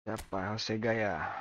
Siapa? Jose Gaya.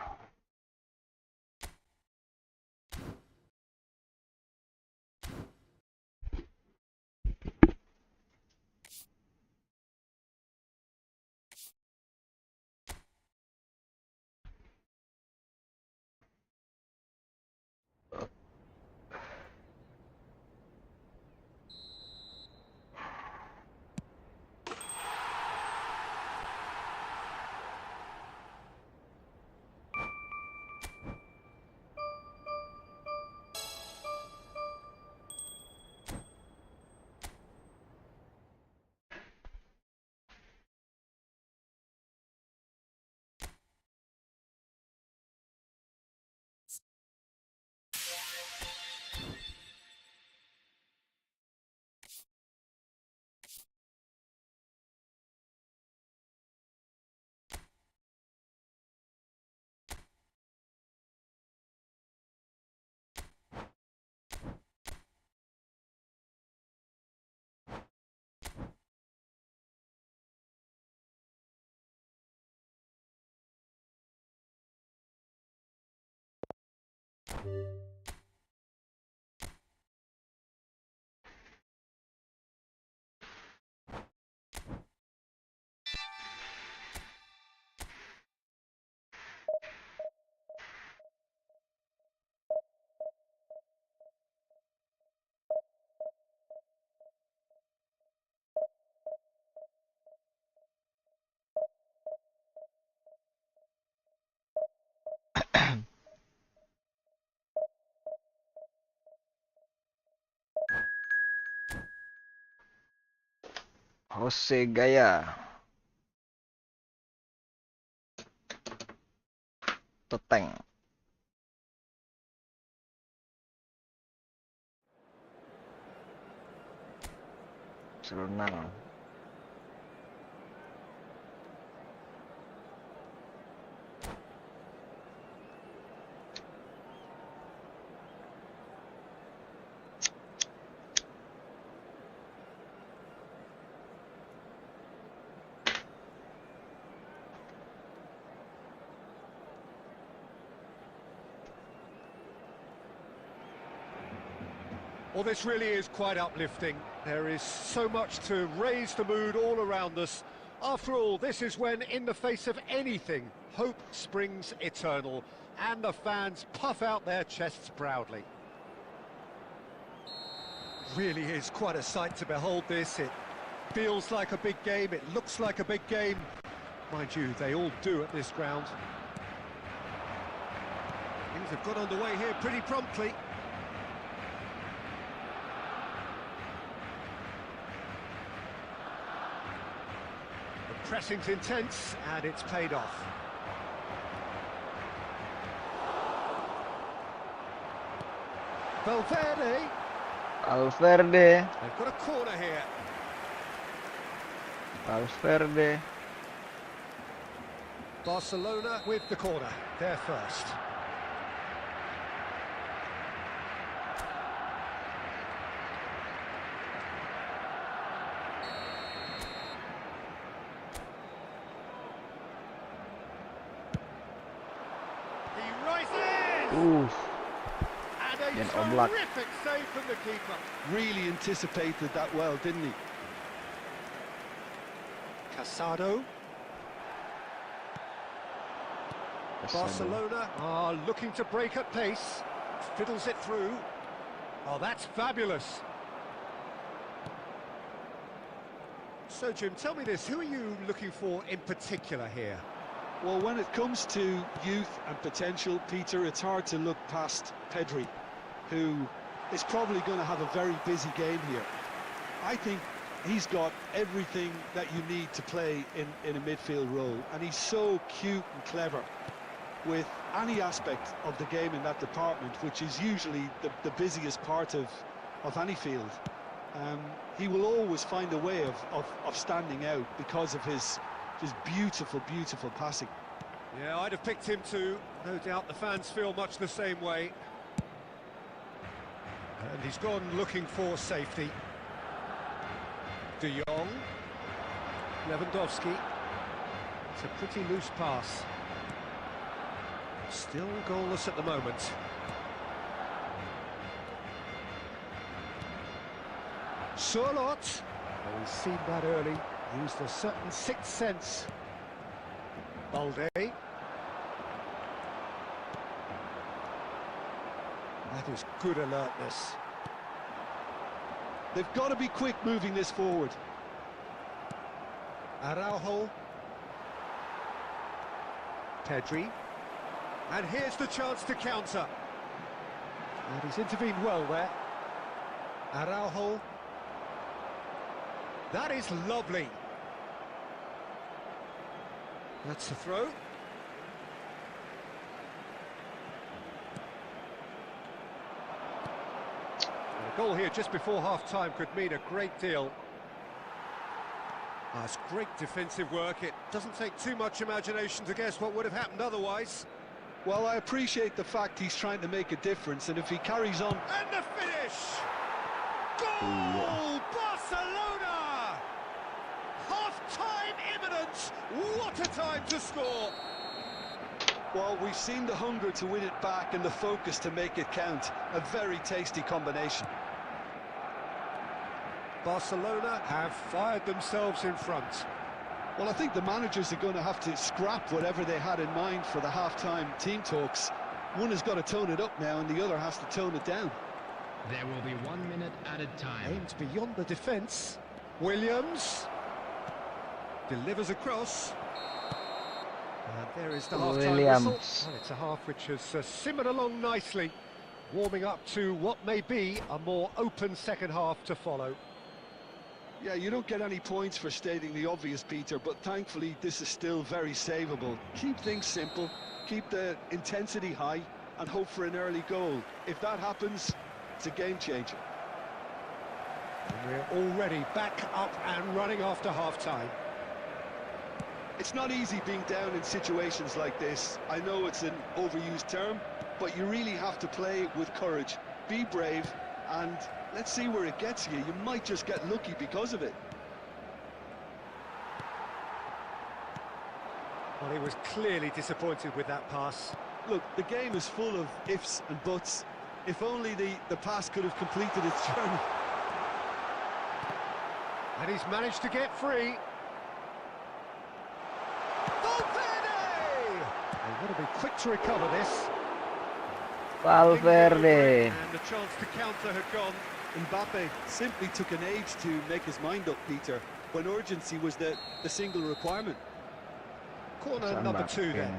Jose Gaya. Toteng. Serenang. Well, this really is quite uplifting. There is so much to raise the mood all around us. After all, this is when, in the face of anything, hope springs eternal, and the fans puff out their chests proudly. Really is quite a sight to behold this. It feels like a big game, it looks like a big game. Mind you, they all do at this ground. Things have got underway here pretty promptly. Pressing's intense, and it's paid off. Valverde. They've got a corner here. Valverde. Barcelona with the corner. They're first. Oof. And a Yan Oblak. terrific save from the keeper. Really anticipated that well, didn't he? Casado. Barcelona are looking to break at pace. Fiddles it through. Oh, that's fabulous. So, Jim, tell me this. Who are you looking for in particular here? Well, when it comes to youth and potential, Peter, it's hard to look past Pedri, who is probably going to have a very busy game here. I think he's got everything that you need to play in a midfield role, and he's so cute and clever with any aspect of the game in that department, which is usually the busiest part of any field. He will always find a way of standing out because of his beautiful, beautiful passing. Yeah, I'd have picked him too. No doubt the fans feel much the same way. And he's gone looking for safety. De Jong. Lewandowski. It's a pretty loose pass. Still goalless at the moment. Surlot. Oh, he's seen that early. Used a certain sixth sense. Balde. That is good alertness. They've got to be quick moving this forward. Araujo. Pedri. And here's the chance to counter. And he's intervened well there. Araujo. That is lovely. That's the throw. A goal here just before half-time could mean a great deal. That's great defensive work. It doesn't take too much imagination to guess what would have happened otherwise. Well, I appreciate the fact he's trying to make a difference, and if he carries on... And the finish! Goal! Barcelona! Half-time imminent! What a time to score! Well, we've seen the hunger to win it back and the focus to make it count. A very tasty combination. Barcelona have fired themselves in front. Well, I think the managers are going to have to scrap whatever they had in mind for the half-time team talks. One has got to tone it up now and the other has to tone it down. There will be 1 minute added time. Aimed beyond the defence. Williams delivers across. And there is the half-time whistle. Well, it's a half which has simmered along nicely, warming up to what may be a more open second half to follow. Yeah, you don't get any points for stating the obvious, Peter, but thankfully this is still very savable. Keep things simple, keep the intensity high, and hope for an early goal. If that happens, it's a game changer. And we're already back up and running after half-time. It's not easy being down in situations like this. I know it's an overused term, but you really have to play with courage. Be brave, and let's see where it gets you. You might just get lucky because of it. Well, he was clearly disappointed with that pass. Look, the game is full of ifs and buts. If only the pass could have completed its journey. And he's managed to get free. Valverde! They've got to be quick to recover this. Valverde. And the chance to counter had gone. Mbappe simply took an age to make his mind up, Peter, when urgency was the single requirement. Corner number 2 then.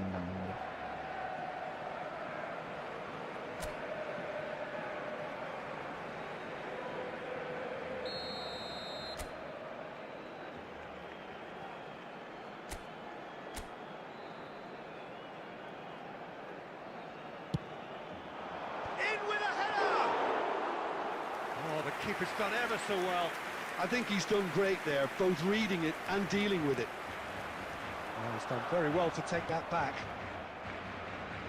Keeper's done ever so well. I think he's done great there, both reading it and dealing with it. Well, he's done very well to take that back.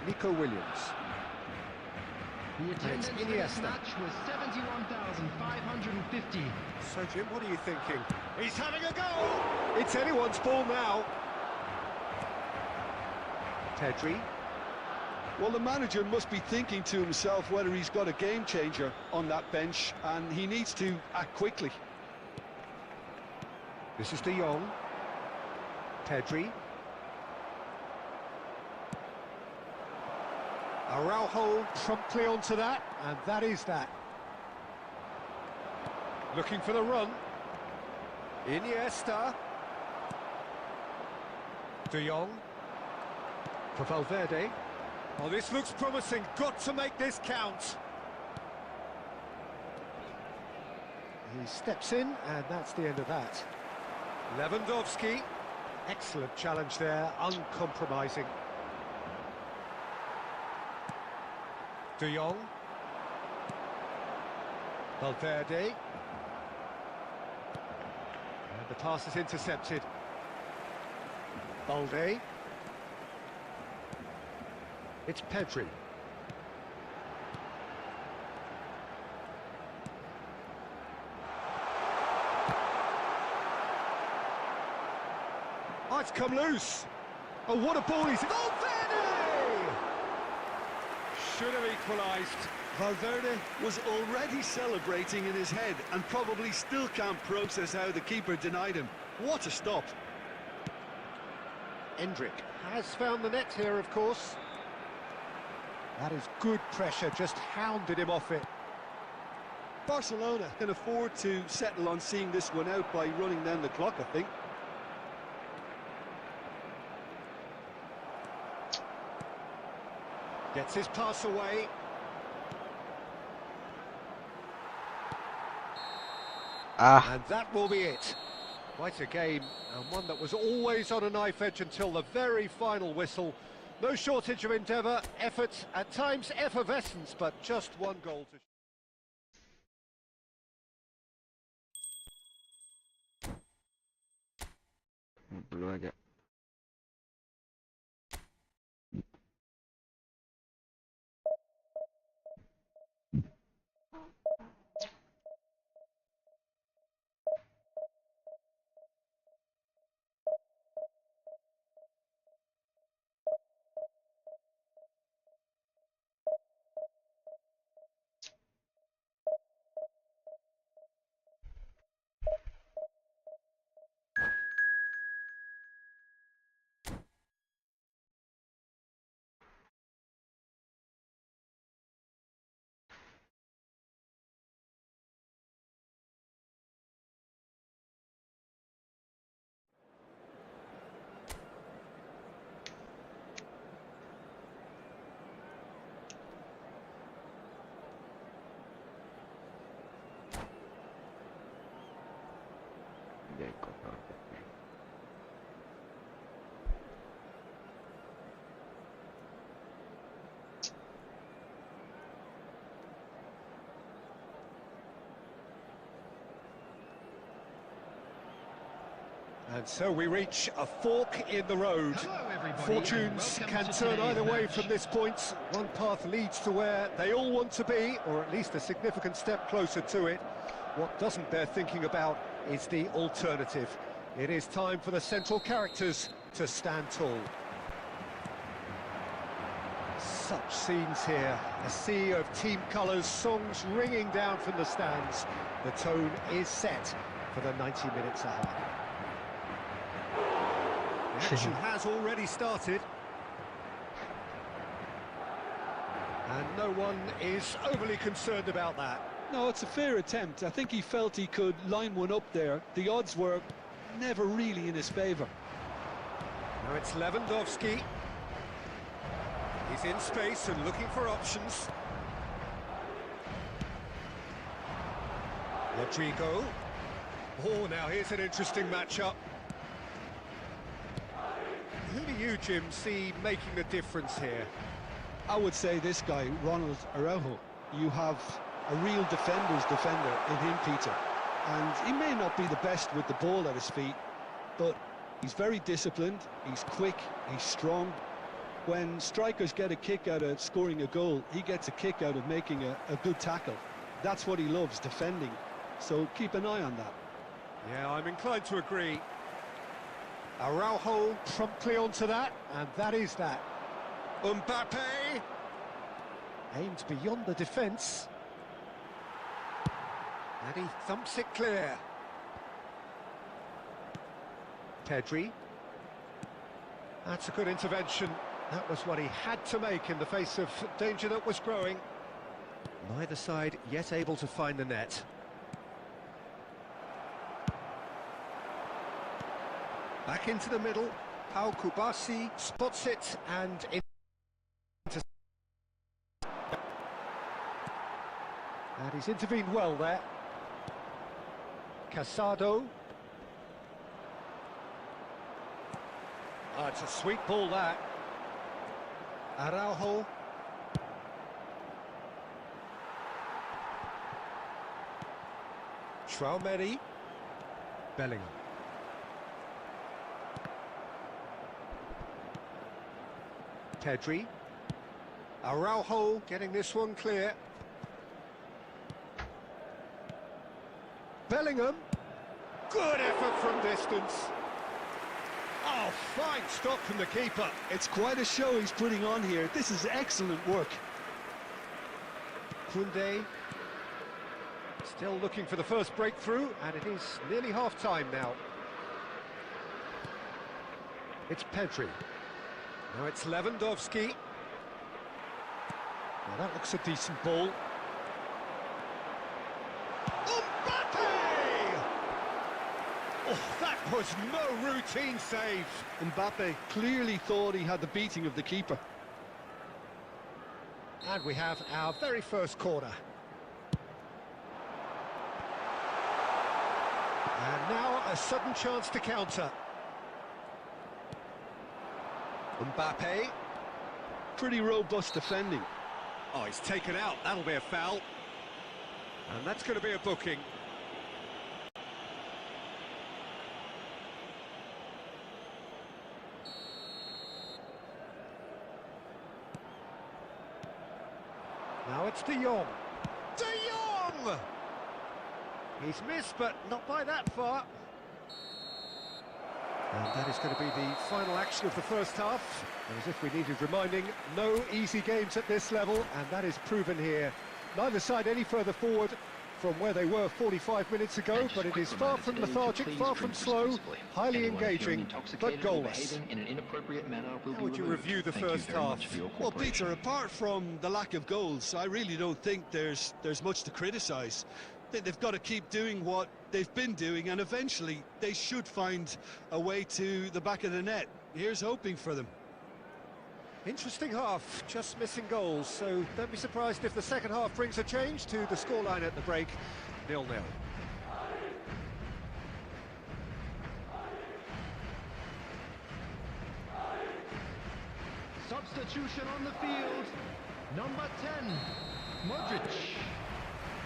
Nico Williams. The attendance for this match was 71,550. So, Jim, what are you thinking? He's having a go! It's anyone's ball now. Pedri. Well, the manager must be thinking to himself whether he's got a game changer on that bench, and he needs to act quickly. This is De Jong. Pedri. Araujo promptly onto that, and that is that. Looking for the run. Iniesta. De Jong. For Valverde. Oh, this looks promising. Got to make this count. He steps in, and that's the end of that. Lewandowski. Excellent challenge there, uncompromising. De Jong. Valverde. And the pass is intercepted. Balde. It's Pedri. Oh, it's come loose. Oh, what a ball he's... Valverde! Should have equalised. Valverde was already celebrating in his head and probably still can't process how the keeper denied him. What a stop. Endrick has found the net here, of course. That is good pressure, just hounded him off it. Barcelona can afford to settle on seeing this one out by running down the clock, I think. Gets his pass away. Ah, And that will be it. Quite a game, and one that was always on a knife edge until the very final whistle. No shortage of endeavour, effort, at times effervescence, but just one goal to... dulu aja. Jacob. And so we reach a fork in the road. Hello, everybody, Fortunes and welcome can to turn today's either way match. from this point. One path leads to where they all want to be, or at least a significant step closer to it. What doesn't bear thinking about is the alternative. It is time for the central characters to stand tall. Such scenes here, a sea of team colours, songs ringing down from the stands. The tone is set for the 90 minutes ahead. The action has already started. And no one is overly concerned about that. No, it's a fair attempt. I think he felt he could line one up there. The odds were never really in his favour. Now it's Lewandowski. He's in space and looking for options. Rodrigo. Oh, now here's an interesting matchup. Who do you, Jim, see making the difference here? I would say this guy, Ronald Araujo. You have a real defender's defender in him, Peter. And he may not be the best with the ball at his feet, but he's very disciplined, he's quick, he's strong. When strikers get a kick out of scoring a goal, he gets a kick out of making a good tackle. That's what he loves, defending. So keep an eye on that. Yeah, I'm inclined to agree. Araujo promptly onto that, and that is that. Mbappe! Aimed beyond the defence. And he thumps it clear. Pedri. That's a good intervention. That was what he had to make in the face of danger that was growing. Neither side yet able to find the net. Back into the middle. Pau Kubasi spots it and he's intervened well there. Casado. It's a sweet ball, that. Araujo. Traumeri. Bellingham. Pedri. Araujo getting this one clear. Bellingham. Good effort from distance. Oh, fine stop from the keeper. It's quite a show he's putting on here. This is excellent work. Koundé. Still looking for the first breakthrough, and it is nearly half-time now. It's Pedri. Now it's Lewandowski. Now that looks a decent ball. Mbappe! Oh, that was no routine save. Mbappe clearly thought he had the beating of the keeper. And we have our very first corner. And now a sudden chance to counter. Mbappe. Pretty robust defending. Oh, he's taken out. That'll be a foul. And that's going to be a booking. Now it's De Jong. De Jong! He's missed, but not by that far. And that is going to be the final action of the first half. And as if we needed reminding, no easy games at this level, and that is proven here. Neither side any further forward from where they were 45 minutes ago, but it is far from lethargic, far from slow, highly engaging, but goalless. How would you review the first half? Well, Peter, apart from the lack of goals, I really don't think there's much to criticise. They've got to keep doing what they've been doing, and eventually they should find a way to the back of the net. Here's hoping for them. Interesting half, just missing goals, so don't be surprised if the second half brings a change to the scoreline at the break, 0-0. Substitution on the field. Number 10, Modric.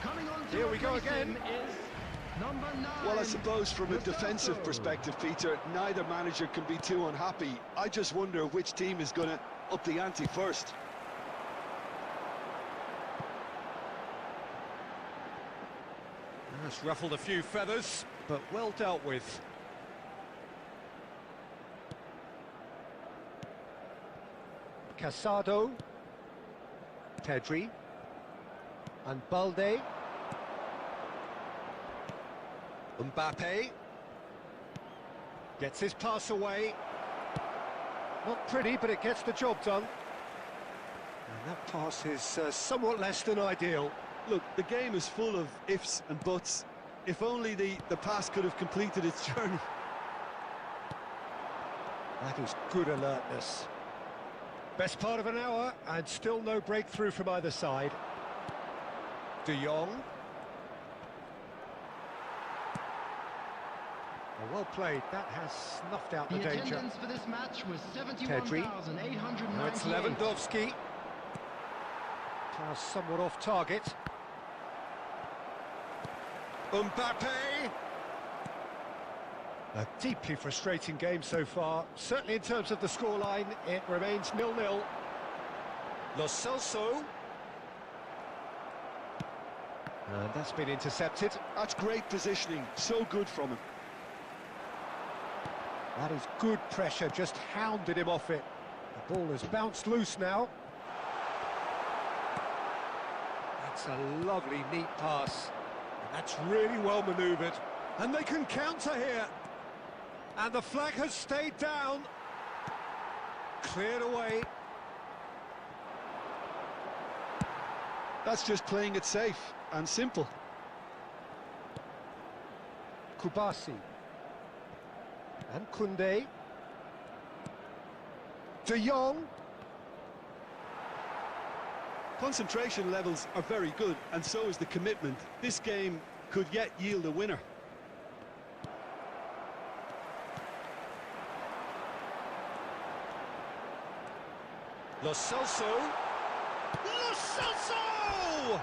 Coming on to Here we go again. Is number 9. Well, I suppose from a defensive perspective, Peter, neither manager can be too unhappy. I just wonder which team is going to up the ante first. That's ruffled a few feathers, but well dealt with. Casado. Pedri. And Balde. Mbappe. Gets his pass away. Not pretty, but it gets the job done. And that pass is somewhat less than ideal. Look, the game is full of ifs and buts. If only the pass could have completed its journey. That is good alertness. Best part of an hour, and still no breakthrough from either side. De Jong. Well played, that has snuffed out the danger. Attendance for this match was Pedri. 71,898. Now it's Lewandowski. Pass somewhat off target. Mbappe. A deeply frustrating game so far. Certainly in terms of the scoreline, it remains 0-0. Lo Celso. And that's been intercepted. That's great positioning, so good from him. That is good pressure, just hounded him off it. The ball has bounced loose now. That's a lovely, neat pass. And that's really well manoeuvred. And they can counter here. And the flag has stayed down. Cleared away. That's just playing it safe and simple. Kubasi. And Koundé. De Jong. Concentration levels are very good, and so is the commitment. This game could yet yield a winner. Lo Celso. Lo Celso!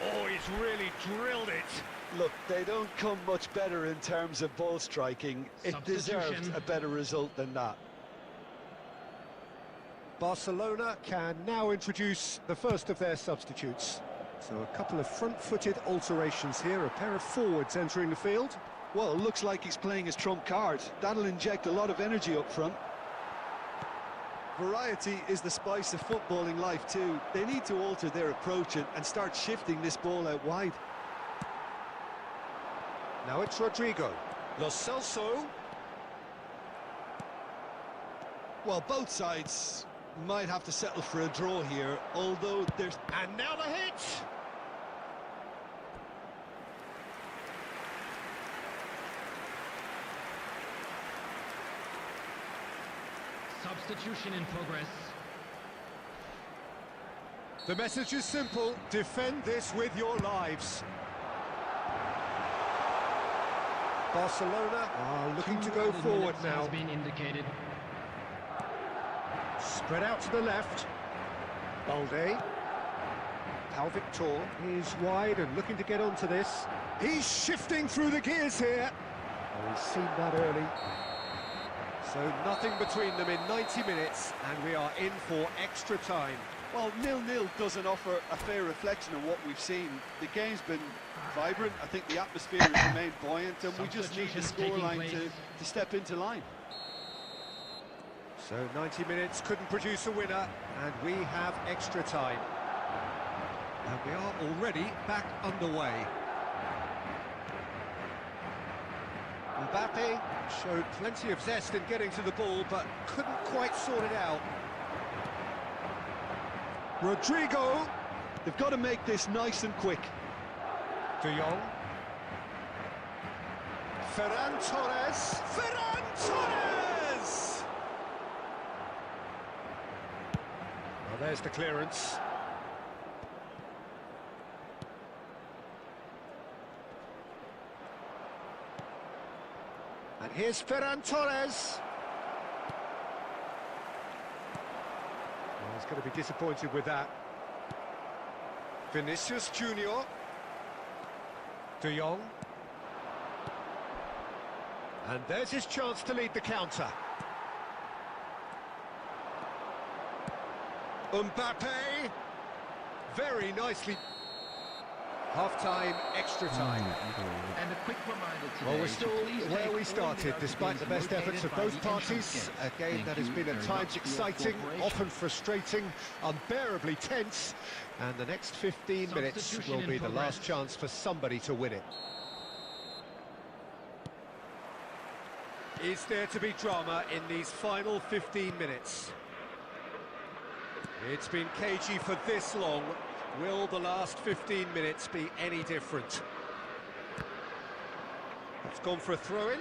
Oh, he's really drilled it. Look, they don't come much better in terms of ball striking. It deserved a better result than that. Barcelona can now introduce the first of their substitutes. So a couple of front-footed alterations here, a pair of forwards entering the field. Well, it looks like he's playing his trump card. That'll inject a lot of energy up front. Variety is the spice of footballing life too. They need to alter their approach and start shifting this ball out wide. Now it's Rodrigo. Lo Celso. Well, both sides might have to settle for a draw here, although there's... And now the hit! Substitution in progress. The message is simple: defend this with your lives. Barcelona are looking to go forward now. Has been indicated. Spread out to the left. Balde. Pau Victor is wide and looking to get onto this. He's shifting through the gears here. Oh, he's seen that early. So nothing between them in 90 minutes, and we are in for extra time. Well, 0-0 doesn't offer a fair reflection of what we've seen. The game's been vibrant. I think the atmosphere has remained buoyant, and we just need the scoreline to step into line. So 90 minutes couldn't produce a winner, and we have extra time. And we are already back underway. Mbappe showed plenty of zest in getting to the ball, but couldn't quite sort it out. Rodrigo. They've got to make this nice and quick. De Jong. Ferran Torres. Ferran Torres! Well, there's the clearance. And here's Ferran Torres. Well, he's going to be disappointed with that. Vinicius Junior. De Jong. And there's his chance to lead the counter. Mbappe. Very nicely. Half-time, extra time. And a quick reminder today. Well, we're still where we started, despite the best efforts of both parties. A game that has been at times exciting, often frustrating, unbearably tense. And the next 15 minutes will be the last chance for somebody to win it. Is there to be drama in these final 15 minutes? It's been cagey for this long. Will the last 15 minutes be any different? It's gone for a throw-in.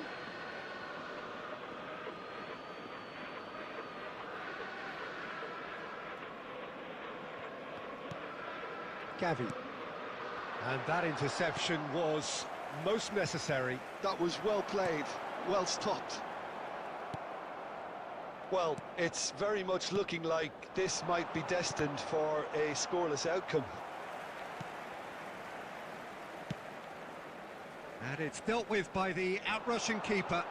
Gavi. And that interception was most necessary. That was well played, well stopped. Well, it's very much looking like this might be destined for a scoreless outcome. And it's dealt with by the outrushing keeper.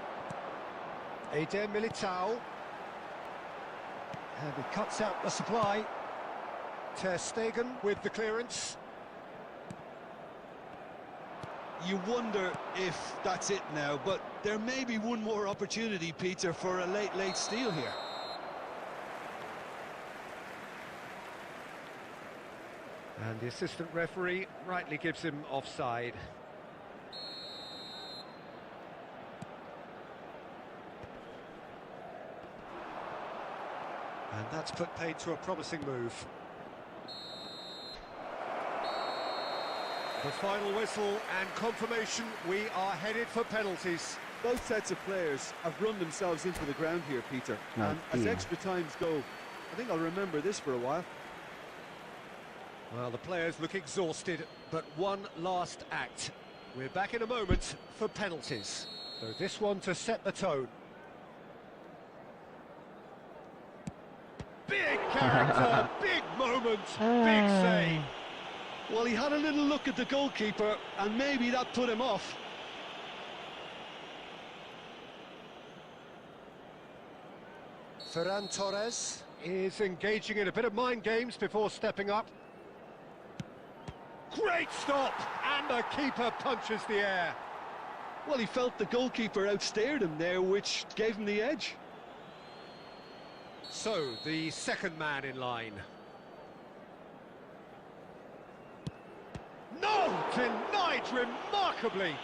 Eder Militao. And he cuts out the supply. Ter Stegen with the clearance. You wonder if that's it now, but there may be one more opportunity, Peter, for a late steal here. And the assistant referee rightly gives him offside. And that's put paid to a promising move. The final whistle and confirmation, we are headed for penalties. Both sets of players have run themselves into the ground here, Peter. Oh, and as dear. extra times go, I think I'll remember this for a while. Well, the players look exhausted, but one last act. We're back in a moment for penalties. So this one to set the tone. Big character, big moment, big save. Well, he had a little look at the goalkeeper, and maybe that put him off. Ferran Torres is engaging in a bit of mind games before stepping up. Great stop, and the keeper punches the air. Well, he felt the goalkeeper outstared him there, which gave him the edge. So, the second man in line. No! Denied remarkably!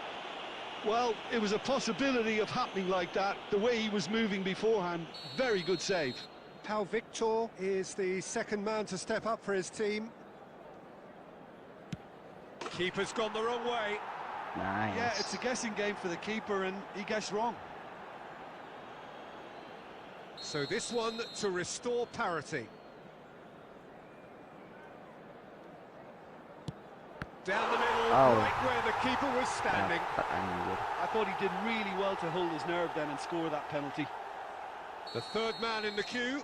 Well, it was a possibility of happening like that, the way he was moving beforehand. Very good save. Pau Victor is the second man to step up for his team. Keeper's gone the wrong way. Nice. Yeah, it's a guessing game for the keeper, and he guessed wrong. So this one to restore parity. Down the middle, Oh. right where the keeper was standing. I thought he did really well to hold his nerve then and score that penalty. The third man in the queue.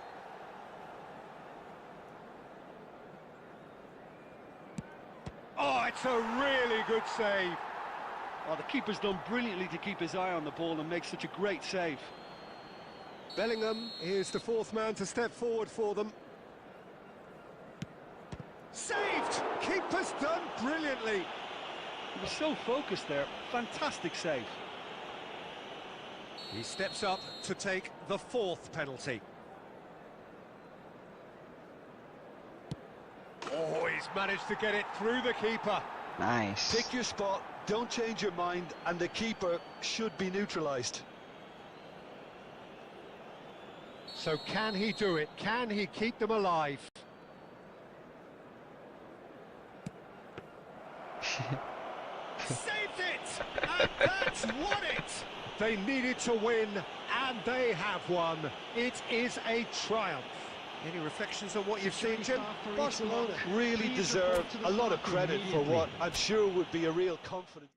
Oh, it's a really good save. Oh, the keeper's done brilliantly to keep his eye on the ball and make such a great save. Bellingham is the fourth man to step forward for them. Saved! Keeper's done brilliantly. He was so focused there. Fantastic save. He steps up to take the fourth penalty. Oh, he's managed to get it through the keeper. Nice. Pick your spot, don't change your mind, and the keeper should be neutralised. So can he do it? Can he keep them alive? Saved it! And that's won it! They needed to win, and they have won. It is a triumph. Any reflections on what you've seen, Jim? Barcelona really deserved a lot of credit for what I'm sure would be a real confidence.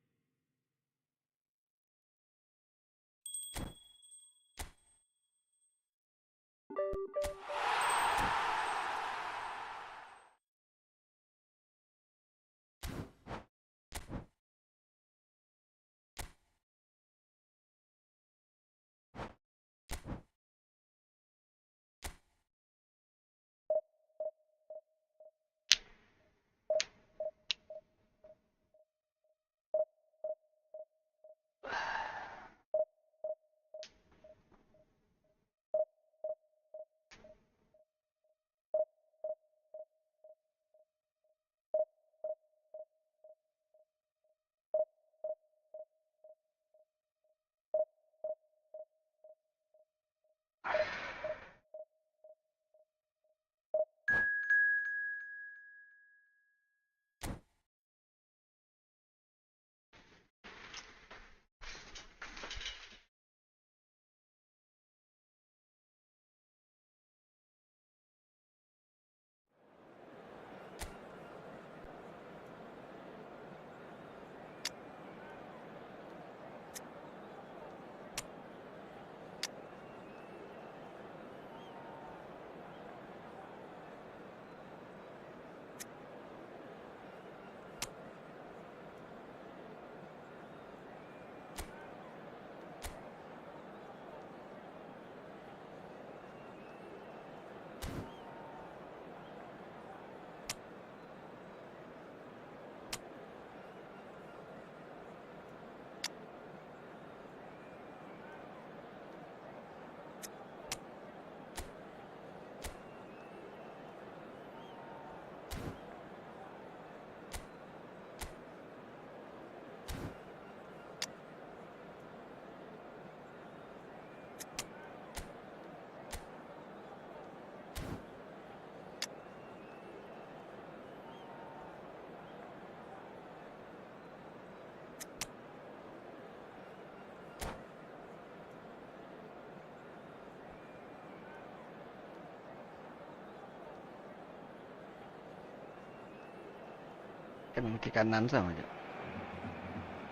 Kan ke kanan sama je.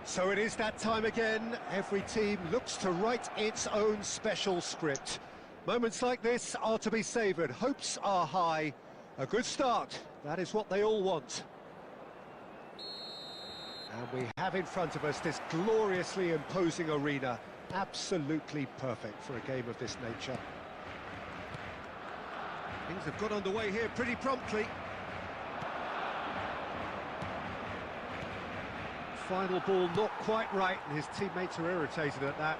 So it is that time again. Every team looks to write its own special script. Moments like this are to be savoured. Hopes are high. A good start. That is what they all want. And we have in front of us this gloriously imposing arena. Absolutely perfect for a game of this nature. Things have got underway here pretty promptly. Final ball not quite right, and his teammates are irritated at that.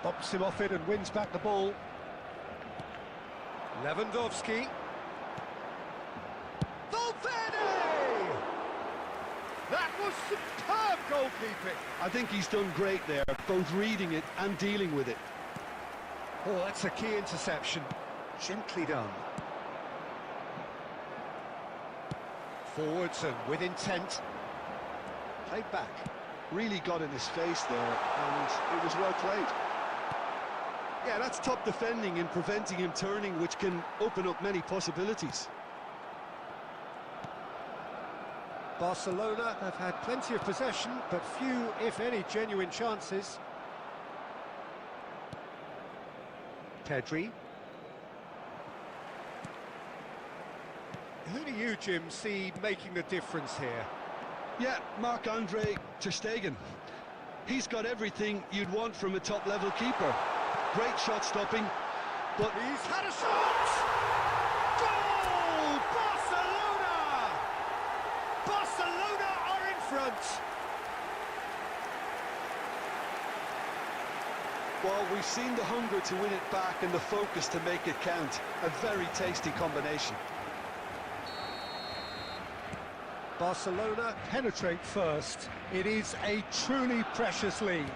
Bumps him off it and wins back the ball. Lewandowski. Valverde! That was superb goalkeeping. I think he's done great there, both reading it and dealing with it. Oh, that's a key interception. Gently done. Forwards and with intent. Played back. Really got in his face there, and it was well played. Yeah, that's top defending and preventing him turning, which can open up many possibilities. Barcelona have had plenty of possession, but few, if any, genuine chances. Pedri. Who do you, Jim, see making the difference here? Yeah, Marc-Andre ter Stegen. He's got everything you'd want from a top-level keeper. Great shot stopping, but He's had a shot! Goal! Barcelona! Barcelona are in front! well, we've seen the hunger to win it back and the focus to make it count. A very tasty combination. Barcelona penetrate first. It is a truly precious lead.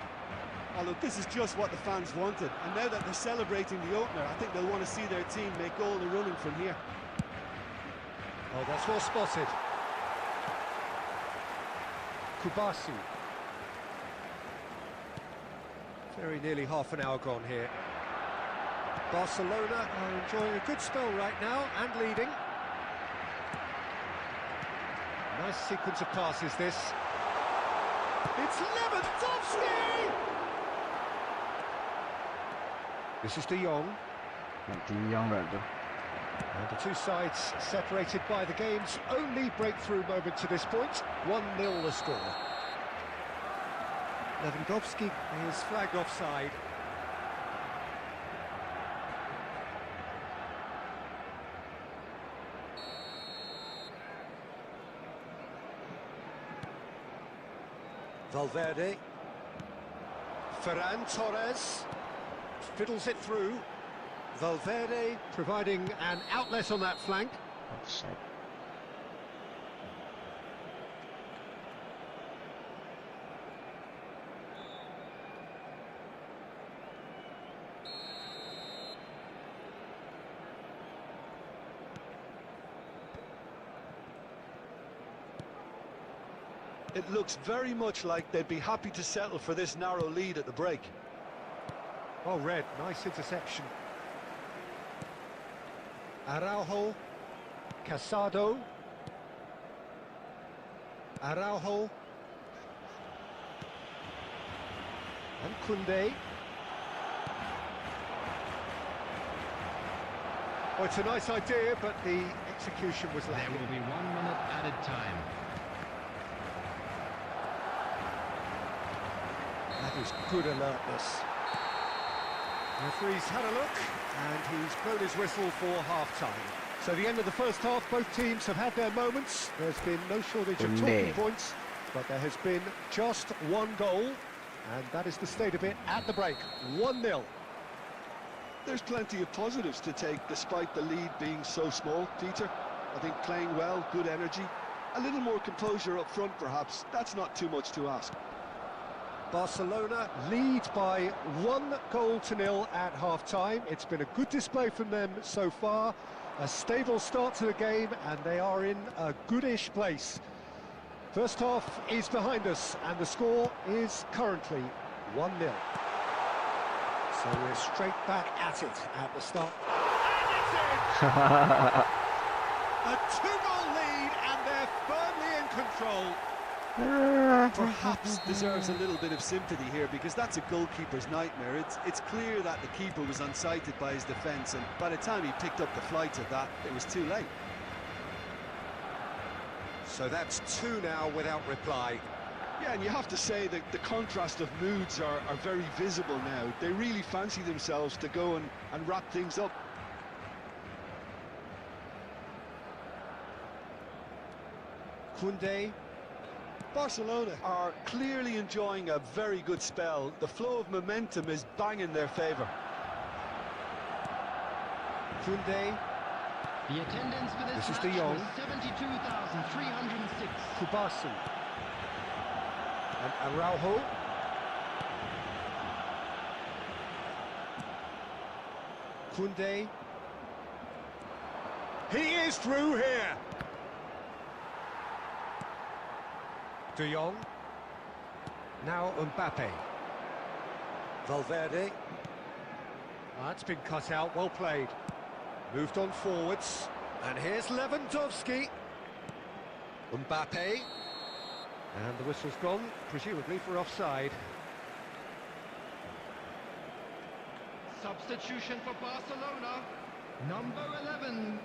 Oh, look, this is just what the fans wanted. And now that they're celebrating the opener, I think they'll want to see their team make all the running from here. Oh, that's well spotted. Kubasi. Very nearly half an hour gone here. Barcelona are enjoying a good spell right now and leading. Nice sequence of passes, this. It's Lewandowski! This is De Jong. Nanti yang tu. And the two sides separated by the game's only breakthrough moment to this point. 1-0 the score. Lewandowski is flagged offside. Valverde. Ferran Torres fiddles it through. Valverde providing an outlet on that flank. Offside. It looks very much like they'd be happy to settle for this narrow lead at the break. Oh, Red, nice interception. Araujo. Casado. Araujo. And Koundé. Oh, it's a nice idea, but the execution was There lacking. will be 1 minute added time. That is good alertness. Referee's had a look, and he's blown his whistle for half-time. So the end of the first half, both teams have had their moments. There's been no shortage of talking points, but there has been just one goal, and that is the state of it at the break. 1-0. There's plenty of positives to take despite the lead being so small, Peter. I think playing well, good energy, a little more composure up front perhaps. That's not too much to ask. Barcelona lead by 1-0 at half-time. It's been a good display from them so far. A stable start to the game, and they are in a goodish place. First half is behind us, and the score is currently 1-0. So we're straight back at it at the start. And it's in! A 2-goal lead, and they're firmly in control. Perhaps deserves a little bit of sympathy here, because that's a goalkeeper's nightmare. It's clear that the keeper was unsighted by his defence, and by the time he picked up the flight of that, it was too late. So that's 2 now without reply. Yeah, and you have to say that the contrast of moods are very visible now. They really fancy themselves to go and wrap things up. Koundé. Barcelona are clearly enjoying a very good spell. The flow of momentum is bang in their favour. Koundé. The attendance for This this is De match Jong. was 72,306. Kubasu. And Araujo. Koundé. He is through here. De Jong. Now Mbappe. Valverde. That's been cut out, well played. Moved on forwards. And here's Lewandowski. Mbappe. And the whistle's gone, presumably for offside. Substitution for Barcelona. Number 11.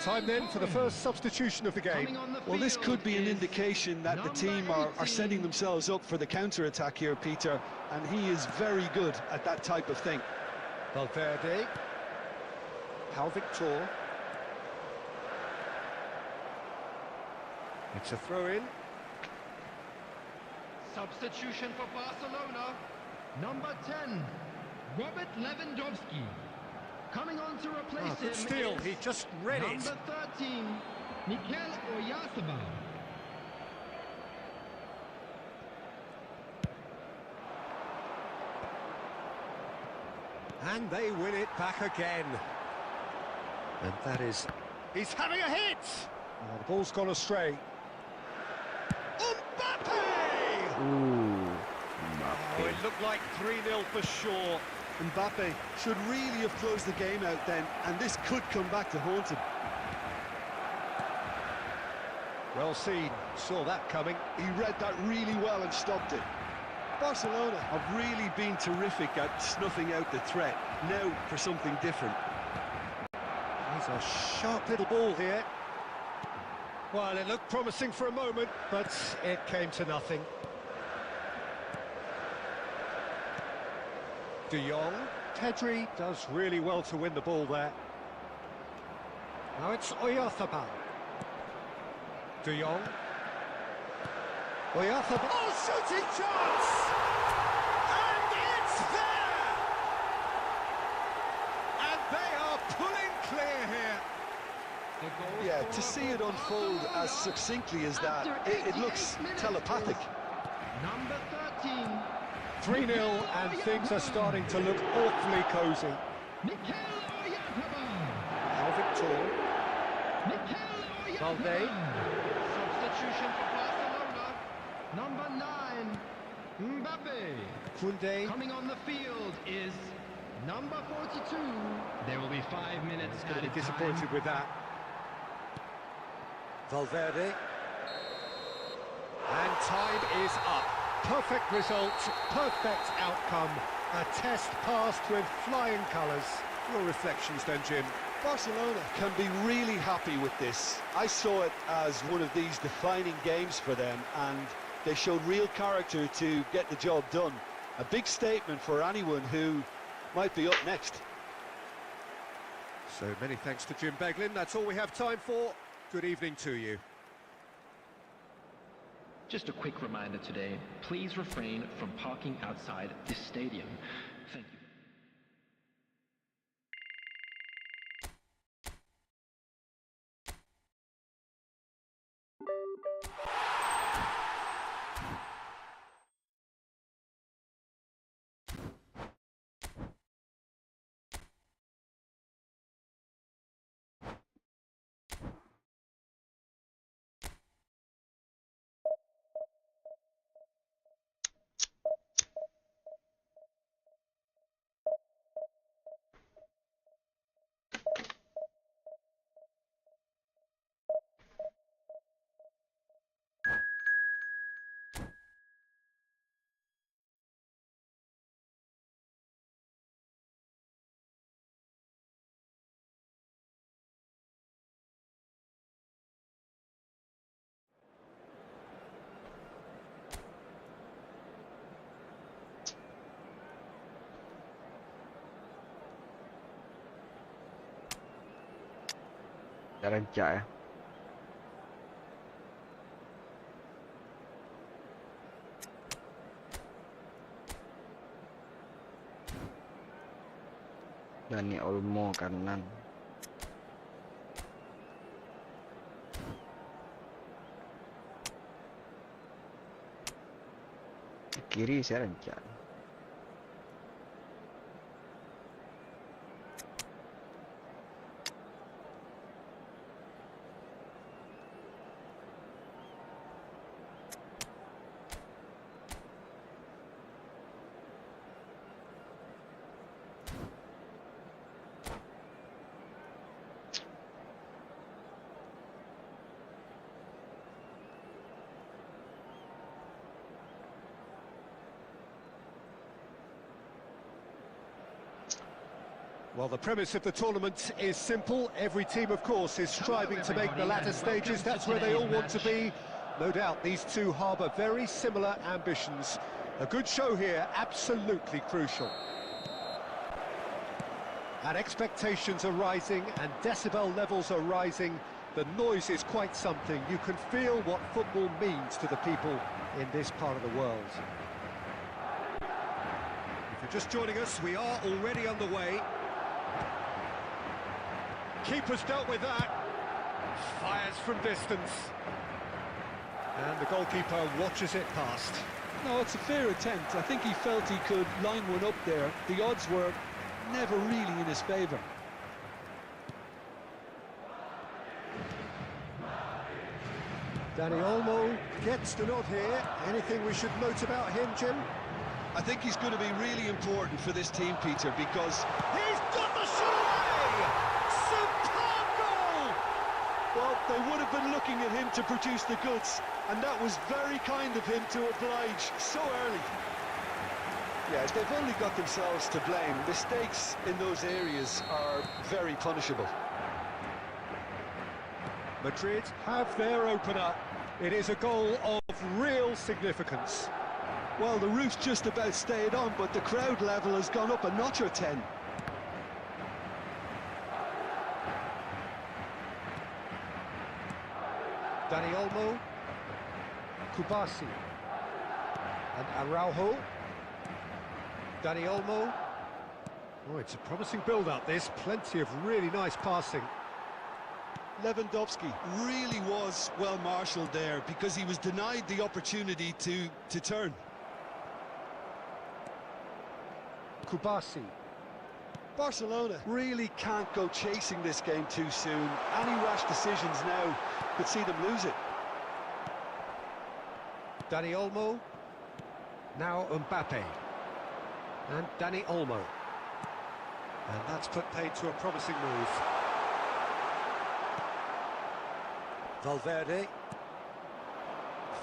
Time then for the first substitution of the game. Well, this could be an indication that the team are setting themselves up for the counter-attack here, Peter, and he is very good at that type of thing. Valverde. Pau Victor. It's a throw-in. Substitution for Barcelona. Number 10, Robert Lewandowski. Coming on to replace him Good steal, is he just read it. number 13, Mikel Oyarzabal. And they win it back again. And that is... He's having a hit! Oh, the ball's gone astray. Mbappe! Ooh. Oh, it looked like 3-0 for sure. Mbappe should really have closed the game out then, and this could come back to haunt him. Well seen, saw that coming. He read that really well and stopped it. Barcelona have really been terrific at snuffing out the threat. Now for something different. There's a sharp little ball here. Well, it looked promising for a moment, but it came to nothing. De Jong. Pedri does really well to win the ball there. Now it's Oyarzabal. De Jong. Oyarzabal. Oh, shooting chance! And it's there! And they are pulling clear here. Yeah, to see it unfold as succinctly as that, it looks telepathic. Number 13, 3-0 and things are starting to look awfully cosy. Mikel Oyarzabal. Pau Victor. Mikel Oyarzabal. Valde. Substitution for Barcelona. Number 9, Mbappe. Koundé. Coming on the field is number 42. There will be 5 minutes He's going to be added disappointed time. with that. Valverde. And time is up. Perfect result, perfect outcome. A test passed with flying colours. Your reflections then, Jim? Barcelona can be really happy with this. I saw it as one of these defining games for them, and they showed real character to get the job done. A big statement for anyone who might be up next. So many thanks to Jim Beglin. That's all we have time for. Good evening to you. Just a quick reminder today, please refrain from parking outside this stadium. Thank you. rancak ya. Dani Olmo kanan. Kiri saya rancak. Well, the premise of the tournament is simple. Every team, of course, is striving to make the latter stages. That's where they all want to be. No doubt these two harbour very similar ambitions. A good show here, absolutely crucial. And expectations are rising and decibel levels are rising. The noise is quite something. You can feel what football means to the people in this part of the world. If you're just joining us, we are already underway. Keeper's dealt with that. Fires from distance. And the goalkeeper watches it past. No, it's a fair attempt. I think he felt he could line one up there. The odds were never really in his favour. Dani Olmo gets the nod here. Anything we should note about him, Jim? I think he's going to be really important for this team, Peter, because He's got the shot away! Superb goal! Well, they would have been looking at him to produce the goods, and that was very kind of him to oblige so early. yeah, they've only got themselves to blame. Mistakes in those areas are very punishable. Madrid have their opener. It is a goal of real significance. Well, the roof's just about stayed on, but the crowd level has gone up a notch or 10. Dani Olmo, Kubasi, and Araujo. Dani Olmo. Oh, it's a promising build-up, this. Plenty of really nice passing. Lewandowski really was well marshalled there because he was denied the opportunity to turn. Kubasi. Barcelona really can't go chasing this game too soon. Any rash decisions now could see them lose it. Dani Olmo. Now Mbappe. And Dani Olmo. And that's put paid to a promising move. Valverde.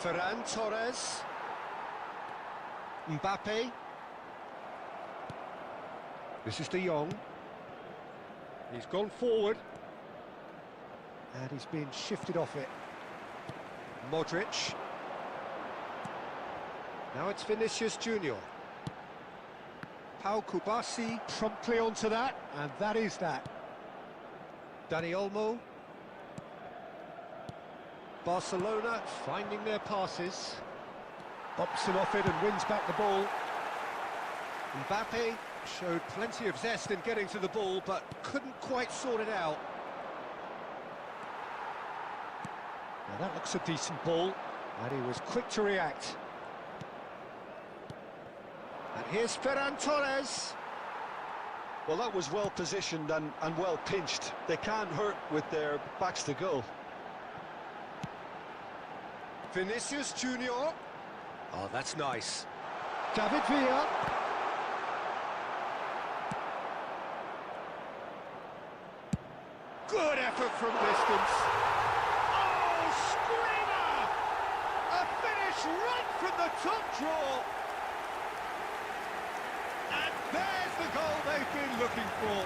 Ferran Torres. Mbappe. This is De Jong. He's gone forward. And he's been shifted off it. Modric. Now it's Vinicius Junior. Pau Kubasi promptly onto that, and that is that. Dani Olmo. Barcelona finding their passes. Bops him off it and wins back the ball. Mbappe showed plenty of zest in getting to the ball, but couldn't quite sort it out. Now that looks a decent ball, and he was quick to react. And here's Ferran Torres. Well, that was well positioned and well pinched. They can't hurt with their backs to goal. Vinicius Junior. Oh, that's nice. David Villa. Good effort from distance. Oh, screamer! A finish right from the top draw. And there's the goal they've been looking for.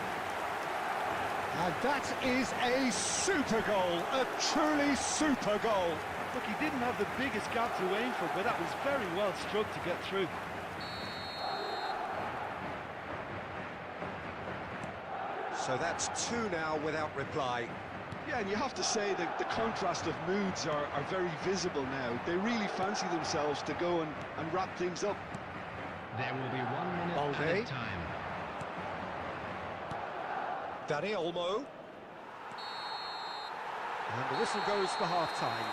And that is a super goal, a truly super goal. Look, he didn't have the biggest gap to aim for, but that was very well struck to get through. So that's two now without reply. Yeah, and you have to say that the contrast of moods are very visible now. They really fancy themselves to go and wrap things up. There will be 1 minute Balde. added time. Danny Olmo. And the whistle goes for half-time.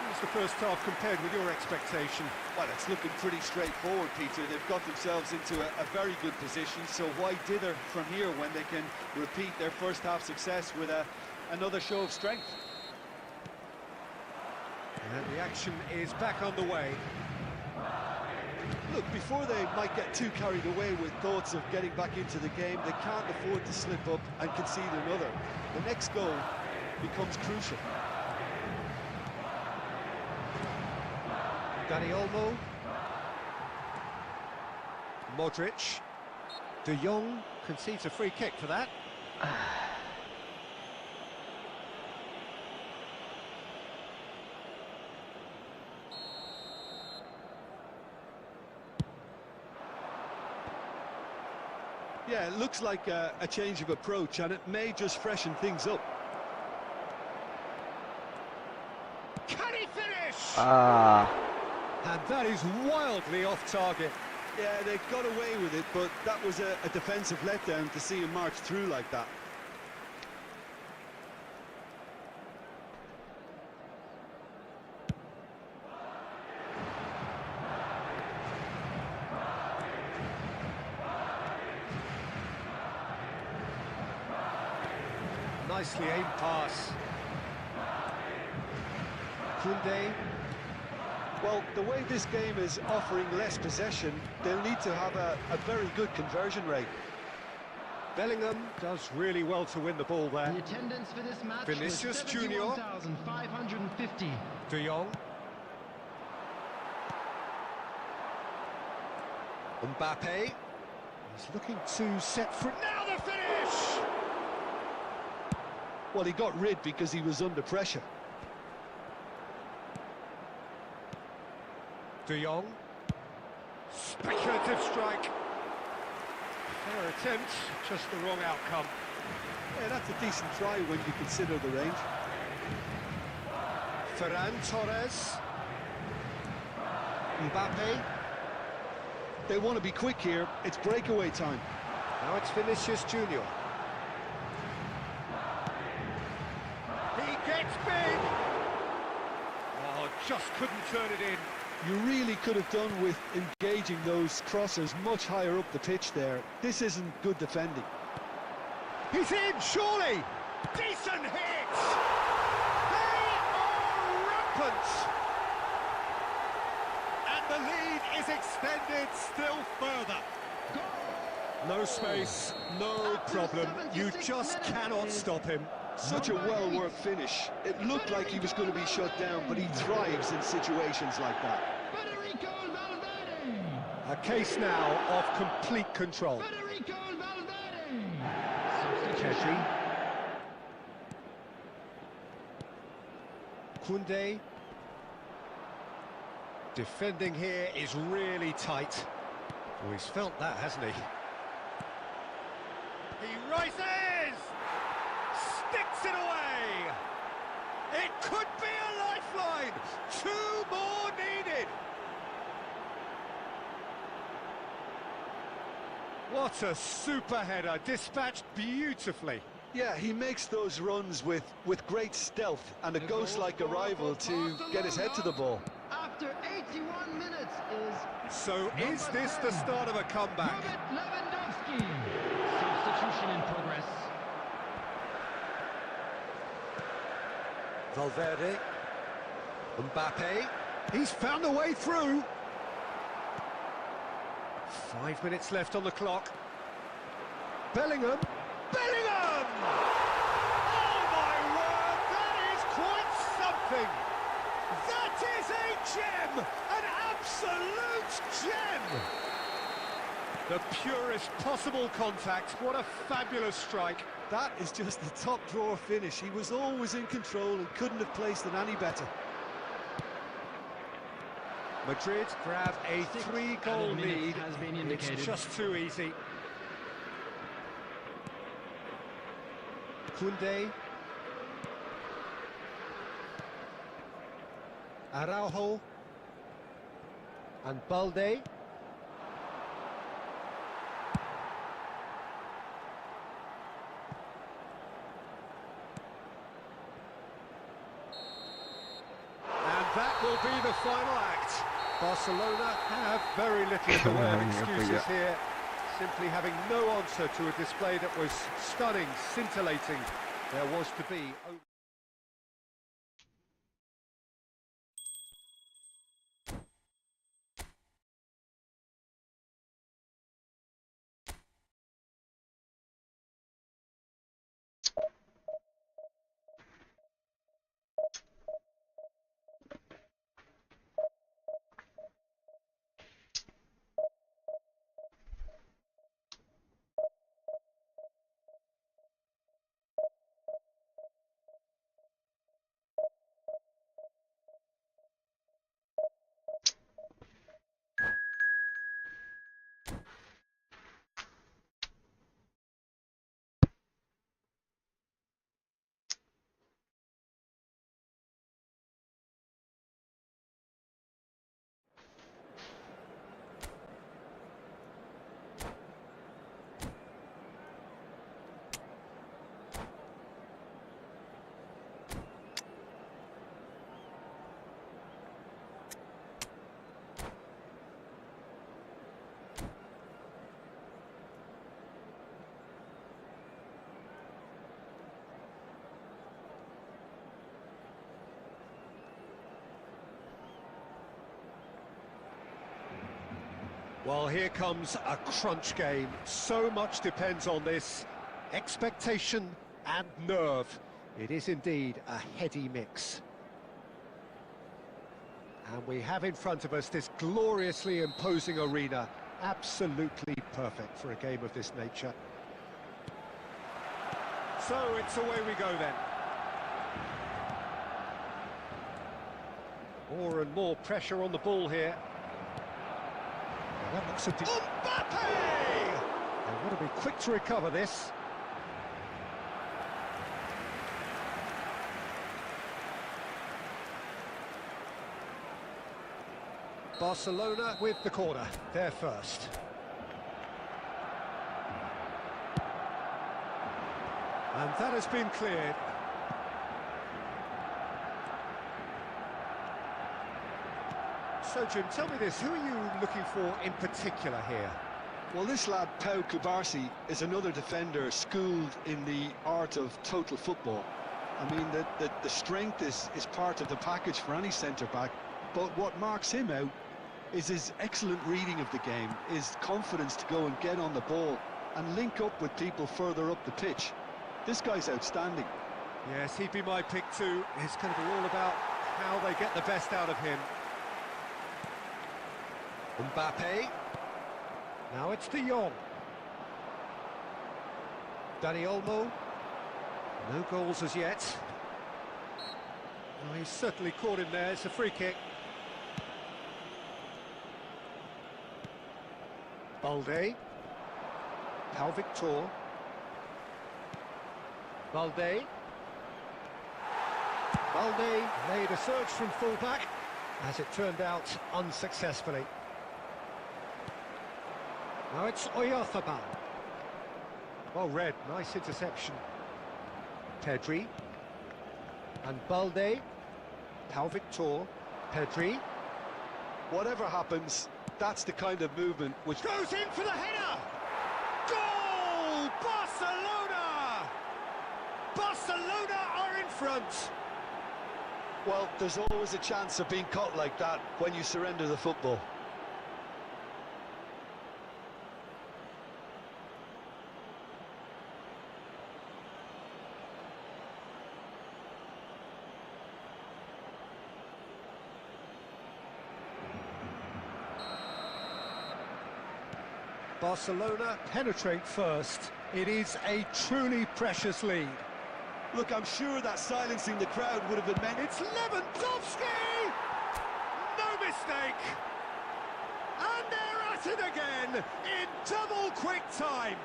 How's the first half compared with your expectation? Well, it's looking pretty straightforward, Peter. They've got themselves into a very good position, so why dither from here when they can repeat their first half success with another show of strength? And the action is back underway. Look, before they might get too carried away with thoughts of getting back into the game, they can't afford to slip up and concede another. The next goal becomes crucial. Danny Olmo. Modric. De Jong concedes a free kick for that. Yeah, it looks like a change of approach, and it may just freshen things up. Can he finish? Ah, And that is wildly off target. Yeah, they got away with it, but that was a defensive letdown to see him march through like that. Nicely aimed pass. Koundé. Well, the way this game is offering less possession, they'll need to have a very good conversion rate. Bellingham does really well to win the ball there. The attendance for this match Vinicius was Junior. 71,550. De Jong. Mbappe. He's looking to set free. Now the finish! Well, he got rid because he was under pressure. De Jong. Speculative strike. Fair attempt, just the wrong outcome. Yeah, that's a decent try when you consider the range. Ferran Torres. Mbappe. They want to be quick here. It's breakaway time. Now it's Vinicius Junior. He gets big. Oh, just couldn't turn it in. You really could have done with engaging those crossers much higher up the pitch there. This isn't good defending. He's in, surely. Decent hit. They are rampant. And the lead is extended still further. No space, no problem. You just cannot stop him. Such a well-worked finish. It looked like he was going to be shut down, but he thrives in situations like that. Federico Valverde. A case now of complete control. Federico Valverde. Kedri. Koundé. Defending here is really tight. Oh, he's felt that, hasn't he? He rises! Sticks it away! It could be a lifeline! 2 more needed! What a super header, dispatched beautifully. Yeah, he makes those runs with great stealth and a ghost-like arrival to get his head to the ball. After 81 minutes is... So is this the start of a comeback? Robert Lewandowski. Substitution in progress. Valverde. Mbappe. He's found a way through. 5 minutes left on the clock. Bellingham. Bellingham! Oh my word, that is quite something. That is a gem, an absolute gem. The purest possible contact. What a fabulous strike. That is just the top drawer finish. He was always in control and couldn't have placed it any better. Madrid grab a 3-goal lead. Has been indicated. It's just too easy. Koundé. Araujo. And Balde. And that will be the final act. Barcelona have very little in the way of excuses here. Simply having no answer to a display that was stunning, scintillating. There was to be... Well, here comes a crunch game. So much depends on this. Expectation and nerve. It is indeed a heady mix. And we have in front of us this gloriously imposing arena. Absolutely perfect for a game of this nature. So it's away we go then. More and more pressure on the ball here. That looks a Mbappe! They want to be quick to recover this. Barcelona with the corner, they're first. And that has been cleared. So, Jim, tell me this, who are you looking for in particular here? Well, this lad, Pau Cubarsí, is another defender schooled in the art of total football. I mean, the strength is part of the package for any centre-back, but what marks him out is his excellent reading of the game, his confidence to go and get on the ball and link up with people further up the pitch. This guy's outstanding. Yes, he'd be my pick too. It's going to be all about how they get the best out of him. Mbappe. Now it's De Jong. Dani Olmo. No goals as yet. Oh, he's certainly caught him there. It's a free kick. Balde. Pau Victor. Balde. Balde made a surge from fullback, as it turned out unsuccessfully. Now it's Oyarzabal. Well read, nice interception. Pedri. And Balde. Pau Victor. Pedri. Whatever happens, that's the kind of movement which Goes in for the header! Goal! Barcelona! Barcelona are in front! well, there's always a chance of being caught like that when you surrender the football. Barcelona penetrate first. It is a truly precious lead. Look, I'm sure that silencing the crowd would have been meant. It's Lewandowski! No mistake! And they're at it again in double quick time.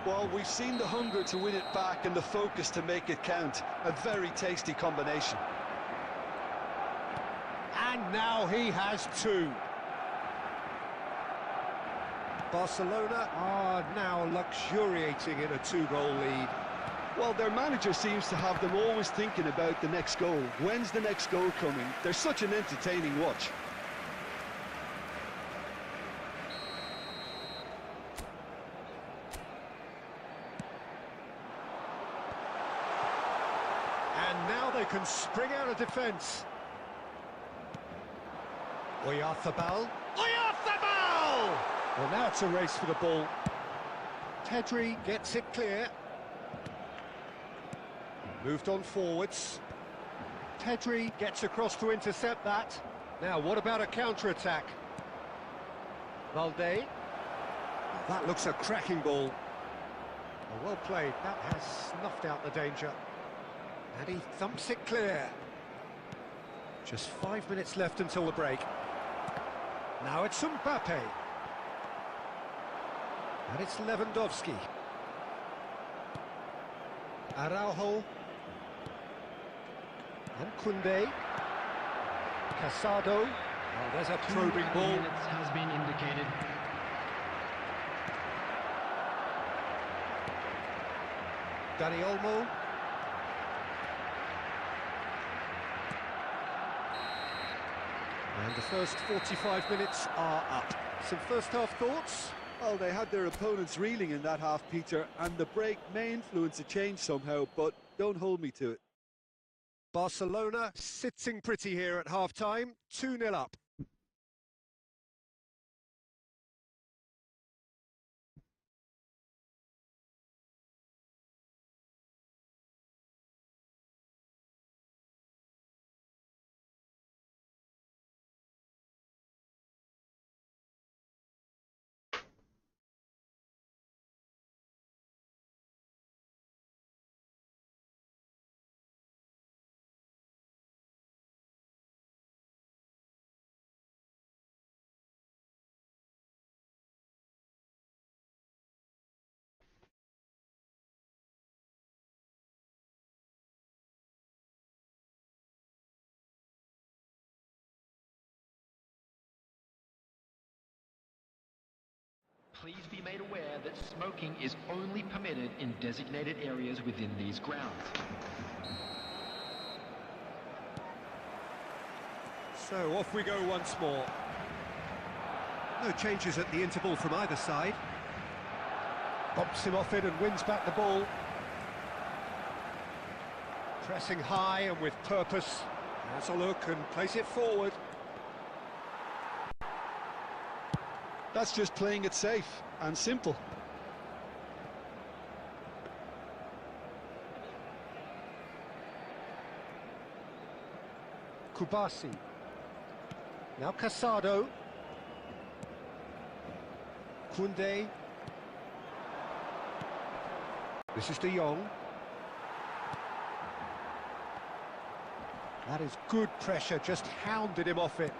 Well, we've seen the hunger to win it back and the focus to make it count. A very tasty combination. now he has two. Barcelona are now luxuriating in a two-goal lead. Well, their manager seems to have them always thinking about the next goal. When's the next goal coming? They're such an entertaining watch. And now they can spring out of defence. Oyarzabal. Oyarzabal! Well, now it's a race for the ball. Pedri gets it clear. Moved on forwards. Pedri gets across to intercept that. Now, what about a counter-attack? Valde. That looks a cracking ball. Well played. That has snuffed out the danger. And he thumps it clear. Just 5 minutes left until the break. Now it's Mbappe. And it's Lewandowski. Araujo. And Koundé. Casado. Oh, there's a probing ball. Minutes has been indicated. Dani Olmo. And the first 45 minutes are up. Some first-half thoughts? Well, they had their opponents reeling in that half, Peter, and the break may influence a change somehow, but don't hold me to it. Barcelona sitting pretty here at half-time, 2-0 up. Please be made aware that smoking is only permitted in designated areas within these grounds. So off we go once more. No changes at the interval from either side. Bumps him off it and wins back the ball. Pressing high and with purpose. Has a look and plays it forward. That's just playing it safe and simple. Kubasi. Now Casado. Koundé. This is De Jong. That is good pressure, just hounded him off it.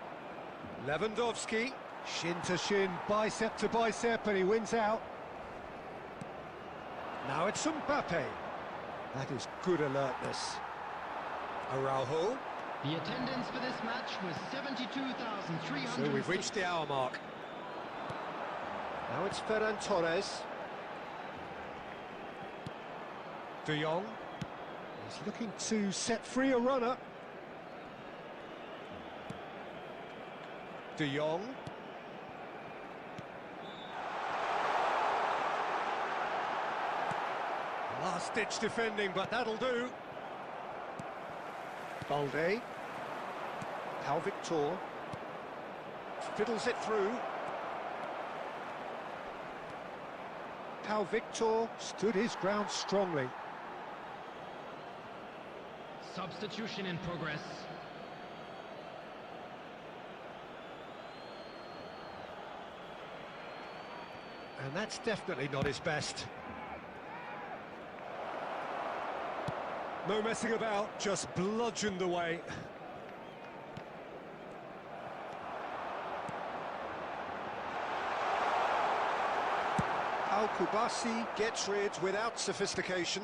Lewandowski. Shin to shin, bicep to bicep, and he wins out. Now it's Mbappe. That is good alertness. Araujo. The attendance for this match was 72,300. So we've reached the hour mark. Now it's Ferran Torres. De Jong. He's looking to set free a runner. De Jong. Last-ditch defending, but that'll do. Balde. Pau Victor. Fiddles it through. Pau Victor stood his ground strongly. Substitution in progress. And that's definitely not his best. No messing about, just bludgeoned away. Kubasi gets rid without sophistication.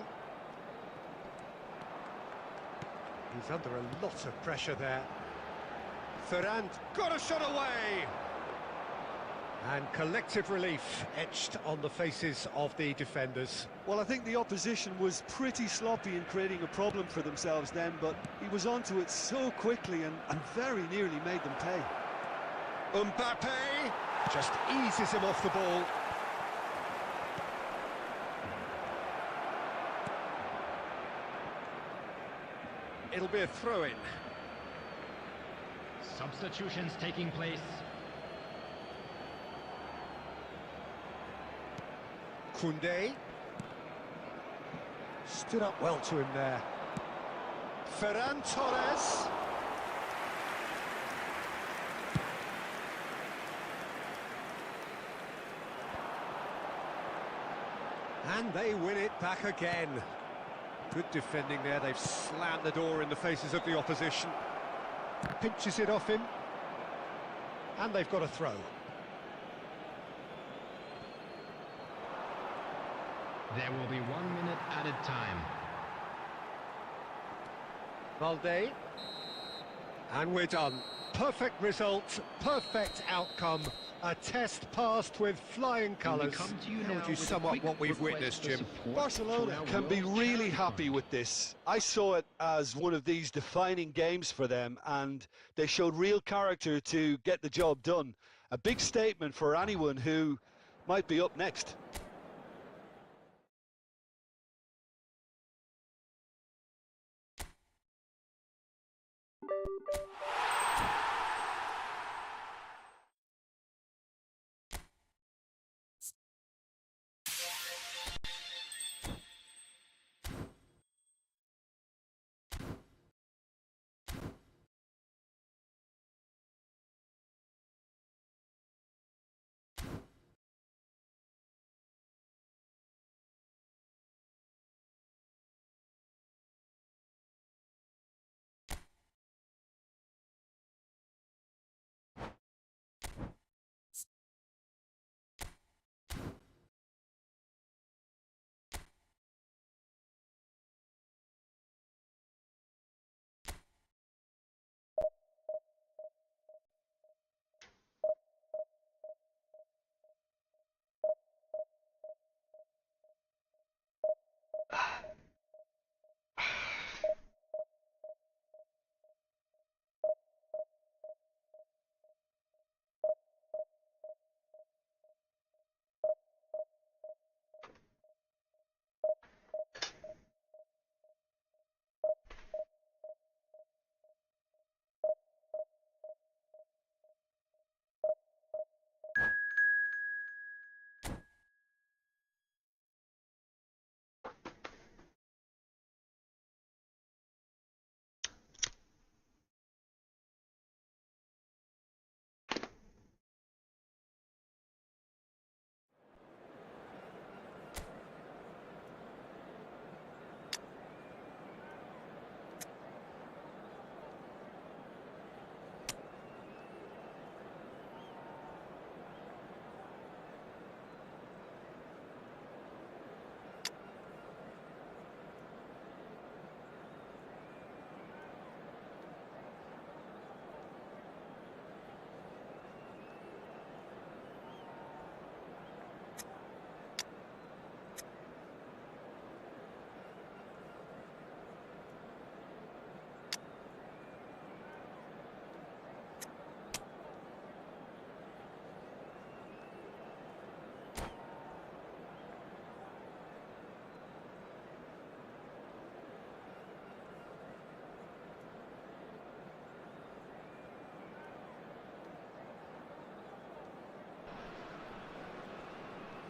He's under a lot of pressure there. Ferrand got a shot away! And collective relief etched on the faces of the defenders. Well, I think the opposition was pretty sloppy in creating a problem for themselves then, but he was onto it so quickly and very nearly made them pay. Mbappe just eases him off the ball. It'll be a throw-in. Substitutions taking place. Koundé stood up well to him there. Ferran Torres. And they win it back again. Good defending there, they've slammed the door in the faces of the opposition. Pinches it off him. And they've got a throw. There will be 1 minute added time. Valde. And we're done. Perfect result, perfect outcome. A test passed with flying colours. How would you sum up what we've witnessed, Jim? Barcelona can be really happy with this. I saw it as one of these defining games for them, and they showed real character to get the job done. A big statement for anyone who might be up next.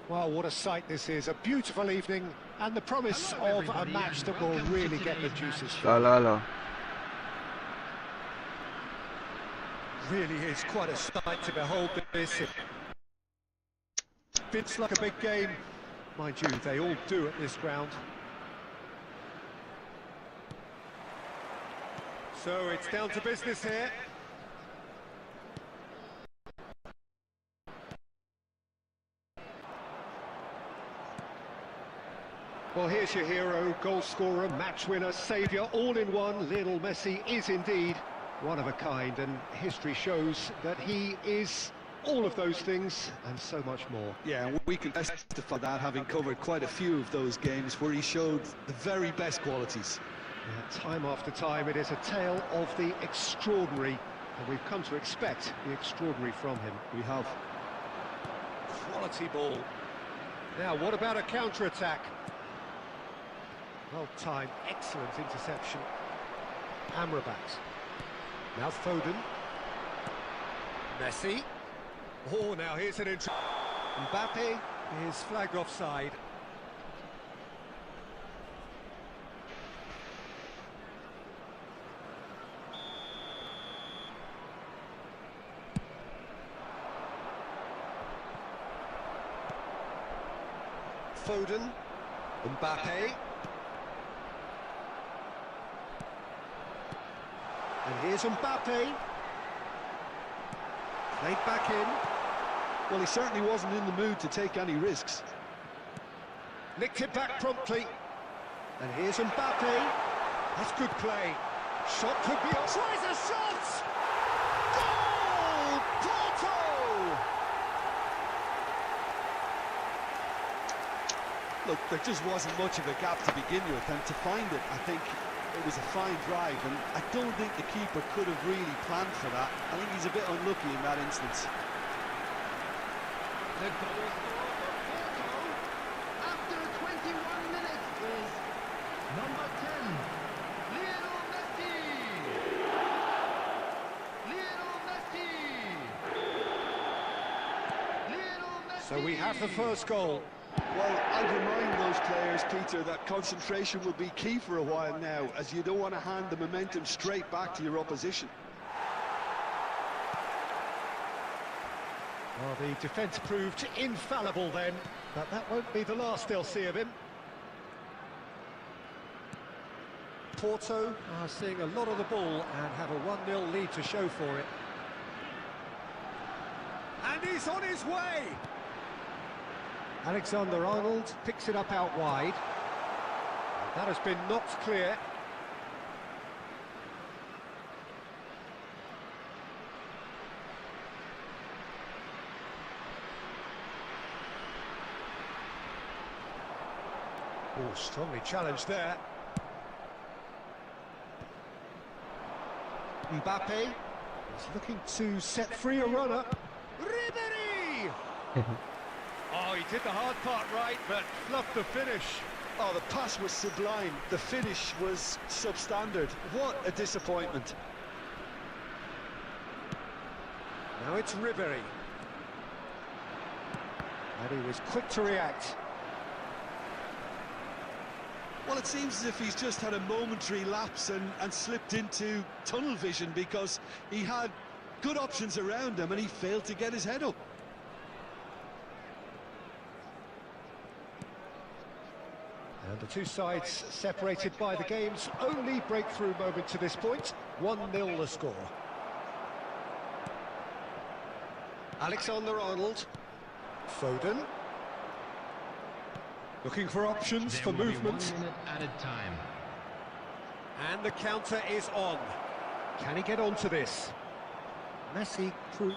Well, what a sight this is. A beautiful evening and the promise of a match that will really get the juices flowing. Hello. Really is quite a sight to behold this. It fits like a big game. Mind you, they all do at this ground. So it's down to business here. Well, here's your hero, goal scorer, match winner, saviour, all in one. Lionel Messi is indeed One of a kind, and history shows that he is all of those things and so much more. Yeah, and we can testify that, having covered quite a few of those games where he showed the very best qualities. Yeah, time after time, it is a tale of the extraordinary, and we've come to expect the extraordinary from him. We have. Quality ball. Now, what about a counter-attack? Well timed, excellent interception. Amrabat. Now Foden. Messi. Oh, now here's an intro. Mbappe is flagged offside. Foden. Mbappe. And here's Mbappe. Played back in. Well, he certainly wasn't in the mood to take any risks. Nicked it back promptly. And here's Mbappe. That's good play. Shot could be on. Tries a shot! Goal! Porto! Look, there just wasn't much of a gap to begin with, and to find it, I think it was a fine drive, and I don't think the keeper could have really planned for that. I think he's a bit unlucky in that instance. The goal scorer for Porto after 21 minutes is number 10, Lionel Messi. Lionel Messi. Lionel Messi. So we have the first goal. Well, I'd remind those players, Peter, that concentration will be key for a while now, as you don't want to hand the momentum straight back to your opposition. Well, the defence proved infallible then, but that won't be the last they'll see of him. Porto are seeing a lot of the ball and have a 1-0 lead to show for it. And he's on his way! Alexander-Arnold picks it up out wide. That has been knocked clear. Oh, strongly challenged there. Mbappe is looking to set free a runner. Ribéry! Oh, he did the hard part right, but fluffed the finish. Oh, the pass was sublime. The finish was substandard. What a disappointment. Now it's Ribéry. And he was quick to react. Well, it seems as if he's just had a momentary lapse and slipped into tunnel vision, because he had good options around him and he failed to get his head up. And the two sides separated by the game's only breakthrough moment to this point. 1-0 the score. Alexander-Arnold. Foden. Looking for options for movement. 1 minute added time. And the counter is on. Can he get onto this? Messi through.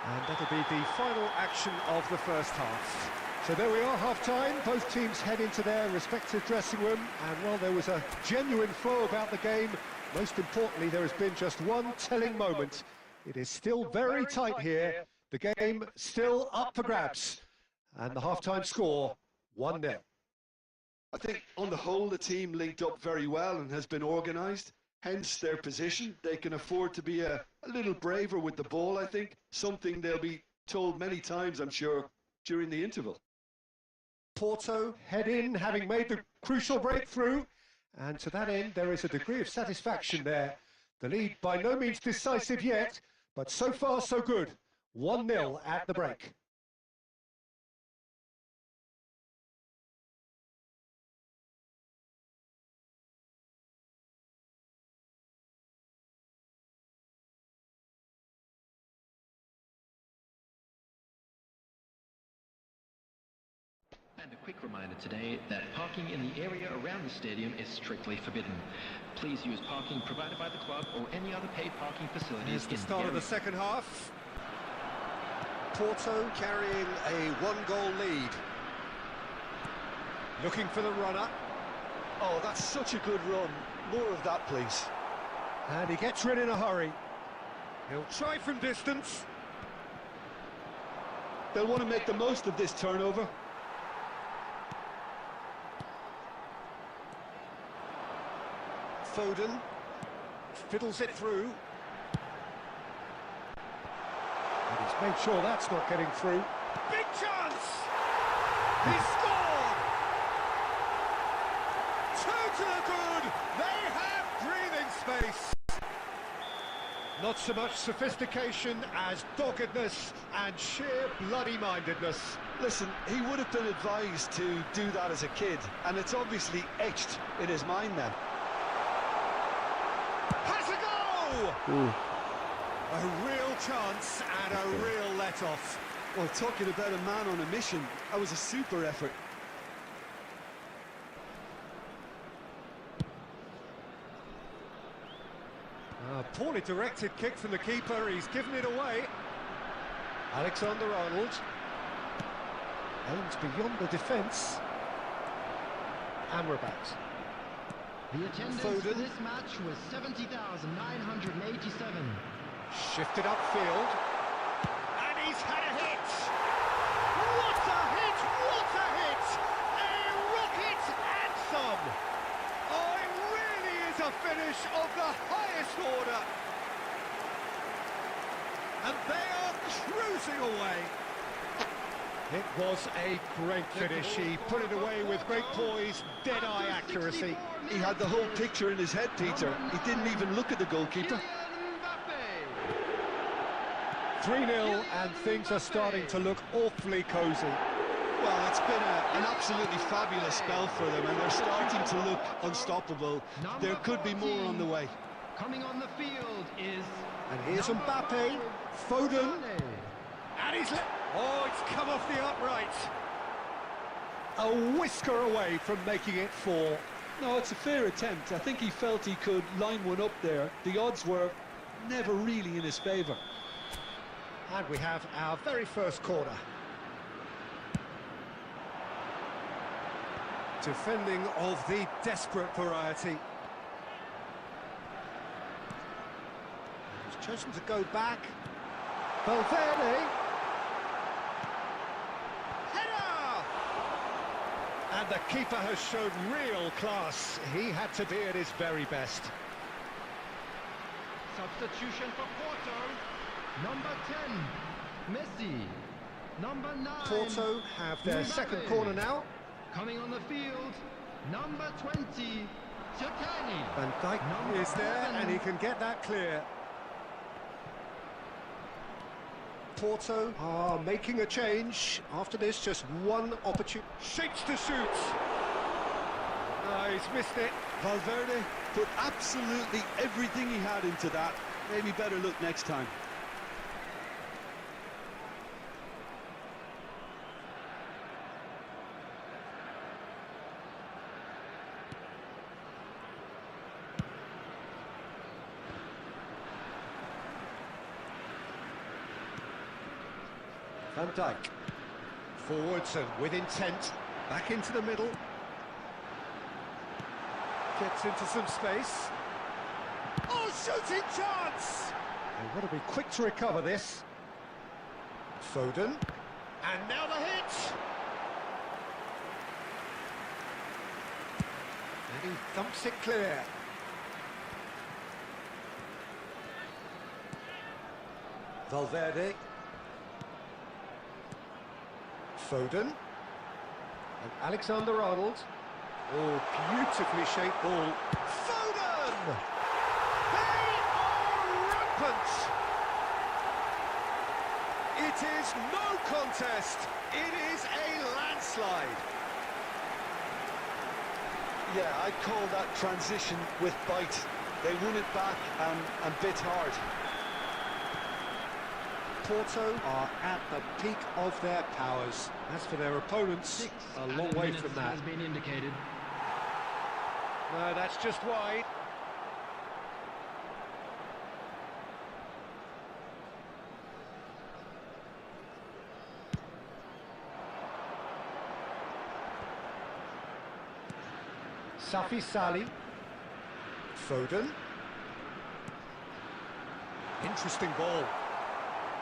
And that'll be the final action of the first half. So there we are, half-time. Both teams head into their respective dressing room. And while there was a genuine flow about the game, most importantly, there has been just one telling moment. It is still very tight here. The game still up for grabs. And the half-time score, 1-0. I think on the whole the team linked up very well and has been organised, hence their position. They can afford to be a little braver with the ball, I think, something they'll be told many times, I'm sure, during the interval. Porto head in, having made the crucial breakthrough, and to that end there is a degree of satisfaction there. The lead by no means decisive yet, but so far so good. 1-0 at the break. And a quick reminder today that parking in the area around the stadium is strictly forbidden. Please use parking provided by the club or any other paid parking facilities. Here's the start of the second half. Porto carrying a one-goal lead. Looking for the runner. Oh, that's such a good run. More of that, please. And he gets rid in a hurry. He'll try from distance. They'll want to make the most of this turnover. Foden fiddles it through. And he's made sure that's not getting through. Big chance! He scored! Two to the good! They have breathing space! Not so much sophistication as doggedness and sheer bloody-mindedness. Listen, he would have been advised to do that as a kid, and it's obviously etched in his mind now. Has a go! Ooh. A real chance and a real let-off. Well, talking about a man on a mission, that was a super effort. A poorly directed kick from the keeper, he's given it away. Alexander-Arnold aims beyond the defence. Amrabat. The attendance Foden. for this match was 70,987. Shifted upfield. And he's had a hit! What a hit! What a hit! A rocket and some! Oh, it really is a finish of the highest order! And they are cruising away! It was a great finish. He put it away with great poise, dead-eye accuracy. He had the whole picture in his head, Peter. He didn't even look at the goalkeeper. 3-0 and things are starting to look awfully cosy. Well, it's been an absolutely fabulous spell for them, and they're starting to look unstoppable. There could be more on the way. Coming on the field is... And here's Mbappe, Foden, and he's... Oh, it's come off the upright. A whisker away from making it 4. No, it's a fair attempt. I think he felt he could line one up there. The odds were never really in his favour. And we have our very first corner. Defending of the desperate variety. He's chosen to go back. Valverde. Header! And the keeper has shown real class. He had to be at his very best. Substitution for Porto. Number 10, Messi. Number 9, Porto have their second corner now. Coming on the field, number 20, Chakani. Van Dijk is there and he can get that clear. Porto are making a change. After this, just one opportunity. Shapes to shoot. No, he's missed it. Valverde put absolutely everything he had into that. Maybe better look next time. Van Dijk. Forwards and with intent. Back into the middle. Gets into some space. Oh, shooting chance! They've got to be quick to recover this. Foden. And now the hit! And he thumps it clear. Valverde. Foden. And Alexander-Arnold. Oh, beautifully shaped ball. Foden! They are rampant! It is no contest. It is a landslide. Yeah, I'd call that transition with bite. They won it back and bit hard. Porto are at the peak of their powers. As for their opponents, a long way from that. Has been indicated. No, that's just wide. Safi Sali. Foden. Interesting ball.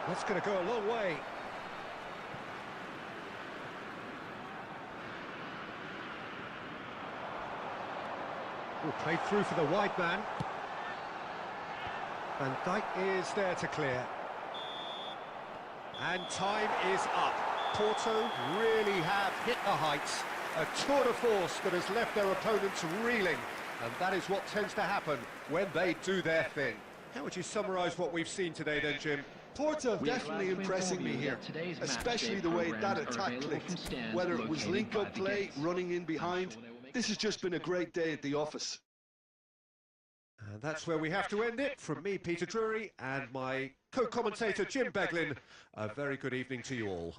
That's going to go a long way. Will play through for the wide man. Van Dijk is there to clear. And time is up. Porto really have hit the heights. A tour de force that has left their opponents reeling. And that is what tends to happen when they do their thing. How would you summarise what we've seen today then, Jim? Porto We are definitely glad to impressing inform me you here, that today's especially match the day way that programs are attack available clicked, from stands whether it was located link-up by the play, gates. running in behind. sure they will make This has just been a great day at the office. And that's where we have to end it. From me, Peter Drury, and my co-commentator, Jim Beglin. A very good evening to you all.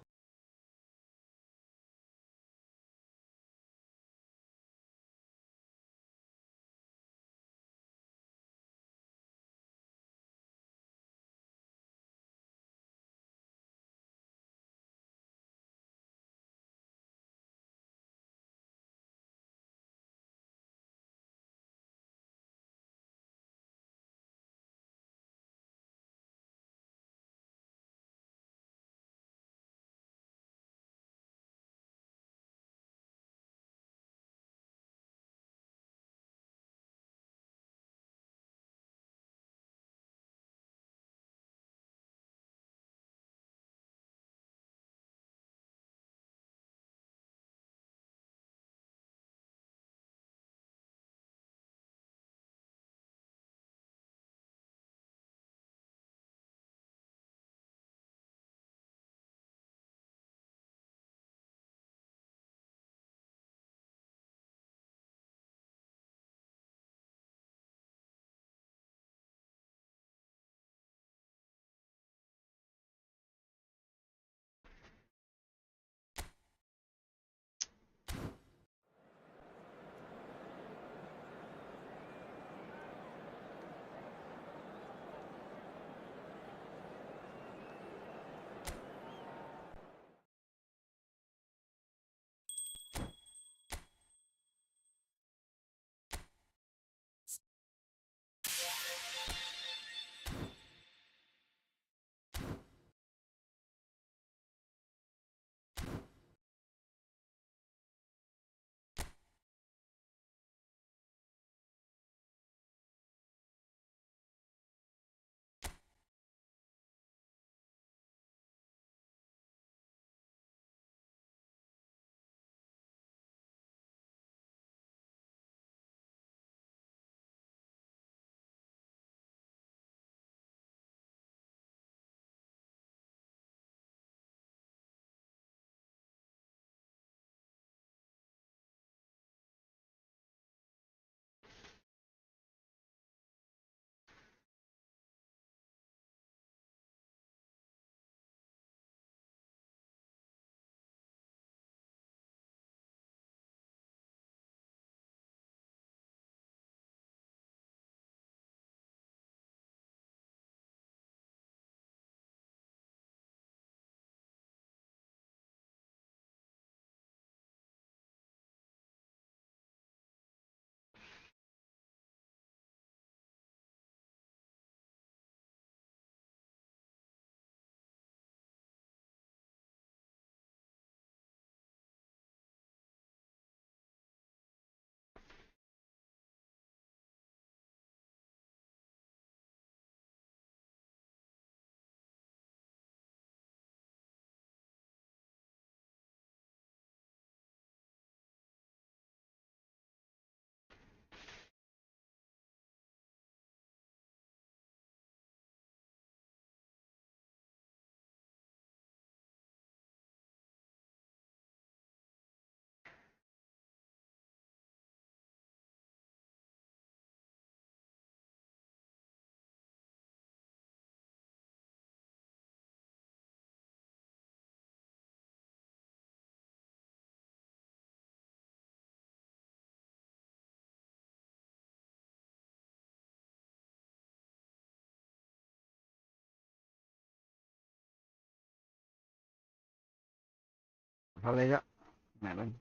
Thôi lấy đó. Mẹ mình.